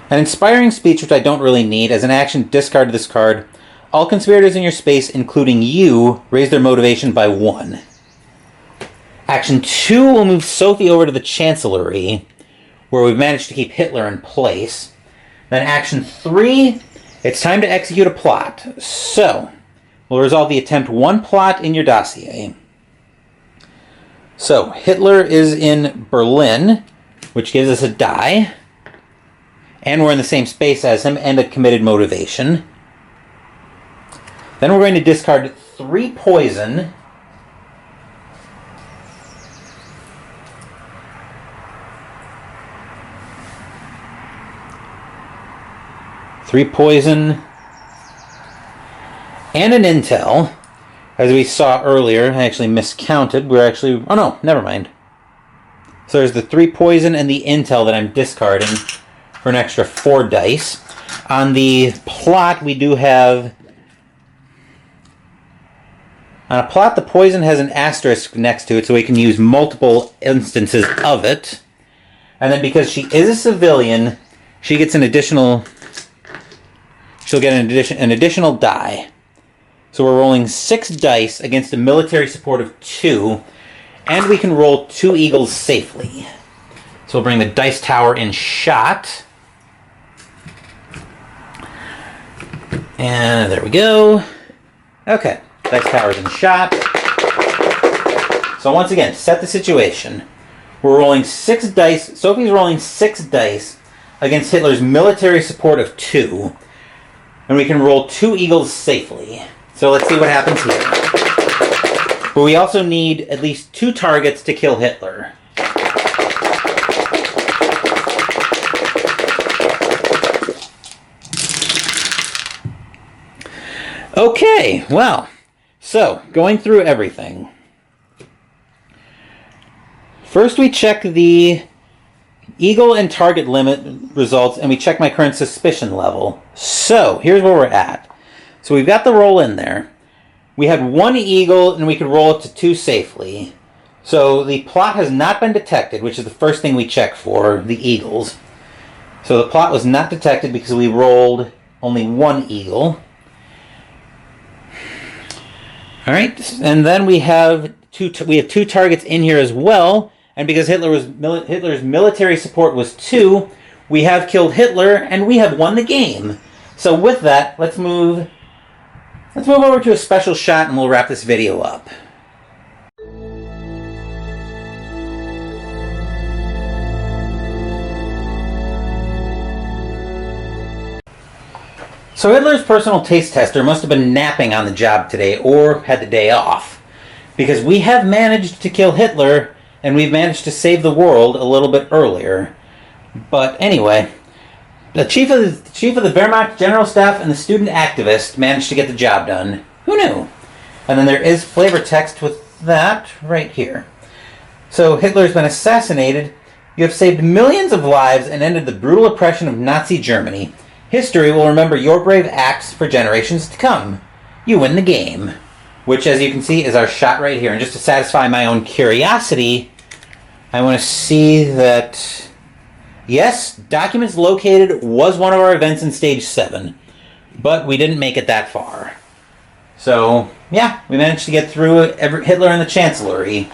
an inspiring speech, which I don't really need. As an action, discard this card. All conspirators in your space, including you, raise their motivation by 1. Action 2 will move Sophie over to the Chancellery, where we've managed to keep Hitler in place. Then action 3, it's time to execute a plot. So, we'll resolve the attempt 1 plot in your dossier. So, Hitler is in Berlin, which gives us a die. And we're in the same space as him, and a committed motivation. Then we're going to discard 3 poison. And an intel. As we saw earlier, I actually miscounted. Oh no, never mind. So there's the 3 poison and the intel that I'm discarding for an extra 4 dice. On the plot, we do have... On a plot, the poison has an asterisk next to it, so we can use multiple instances of it. And then because she is a civilian, she gets an additional... She'll get an additional die. So we're rolling 6 dice against a military support of 2, and we can roll 2 eagles safely. So we'll bring the dice tower in shot. And there we go. Okay, dice tower's in shot. So once again, set the situation. We're rolling 6 dice. Sophie's rolling 6 dice against Hitler's military support of 2. And we can roll 2 eagles safely. So let's see what happens here. But we also need at least 2 targets to kill Hitler. Okay, well, so going through everything. First we check the eagle and target limit results, and we check my current suspicion level. So, here's where we're at. So we've got the roll in there. We had 1 eagle, and we could roll it to 2 safely. So the plot has not been detected, which is the first thing we check for, the eagles. So the plot was not detected because we rolled only 1 eagle. Alright, and then we have 2 targets in here as well. And because Hitler's military support was 2, we have killed Hitler, and we have won the game. So with that, let's move over to a special shot, and we'll wrap this video up. So Hitler's personal taste tester must have been napping on the job today, or had the day off. Because we have managed to kill Hitler, and we've managed to save the world a little bit earlier. But anyway, the chief of the Wehrmacht General Staff and the student activist managed to get the job done. Who knew? And then there is flavor text with that right here. So Hitler's been assassinated. You have saved millions of lives and ended the brutal oppression of Nazi Germany. History will remember your brave acts for generations to come. You win the game. Which, as you can see, is our shot right here. And just to satisfy my own curiosity, I want to see that, yes, documents located was one of our events in Stage 7. But we didn't make it that far. So, yeah, we managed to get through Hitler and the Chancellery.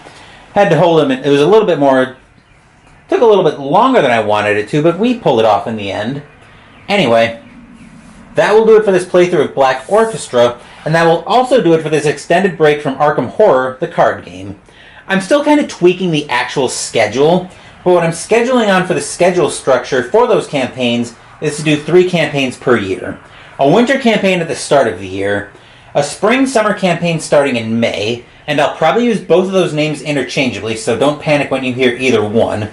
Had to hold him. It was a little bit more, took a little bit longer than I wanted it to, but we pulled it off in the end. Anyway, that will do it for this playthrough of Black Orchestra, and that will also do it for this extended break from Arkham Horror, the card game. I'm still kind of tweaking the actual schedule, but what I'm scheduling on for the schedule structure for those campaigns is to do 3 campaigns per year. A winter campaign at the start of the year, a spring-summer campaign starting in May, and I'll probably use both of those names interchangeably, so don't panic when you hear either one,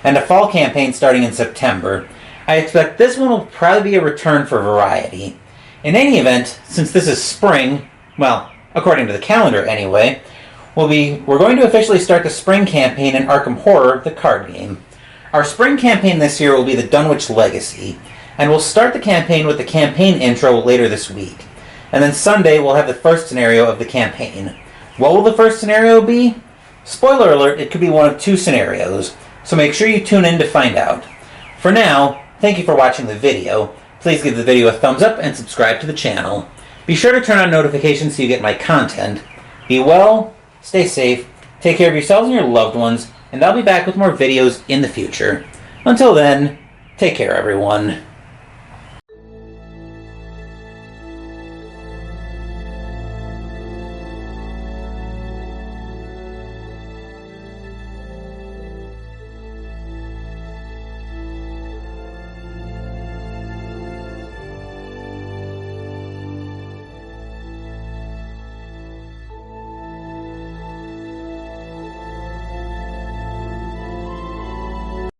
and a fall campaign starting in September. I expect this one will probably be a return for variety. In any event, since this is spring, well, according to the calendar anyway, we're going to officially start the spring campaign in Arkham Horror, the card game. Our spring campaign this year will be the Dunwich Legacy, and we'll start the campaign with the campaign intro later this week. And then Sunday we'll have the first scenario of the campaign. What will the first scenario be? Spoiler alert, it could be one of 2 scenarios, so make sure you tune in to find out. For now, thank you for watching the video. Please give the video a thumbs up and subscribe to the channel. Be sure to turn on notifications so you get my content. Be well, stay safe, take care of yourselves and your loved ones, and I'll be back with more videos in the future. Until then, take care everyone.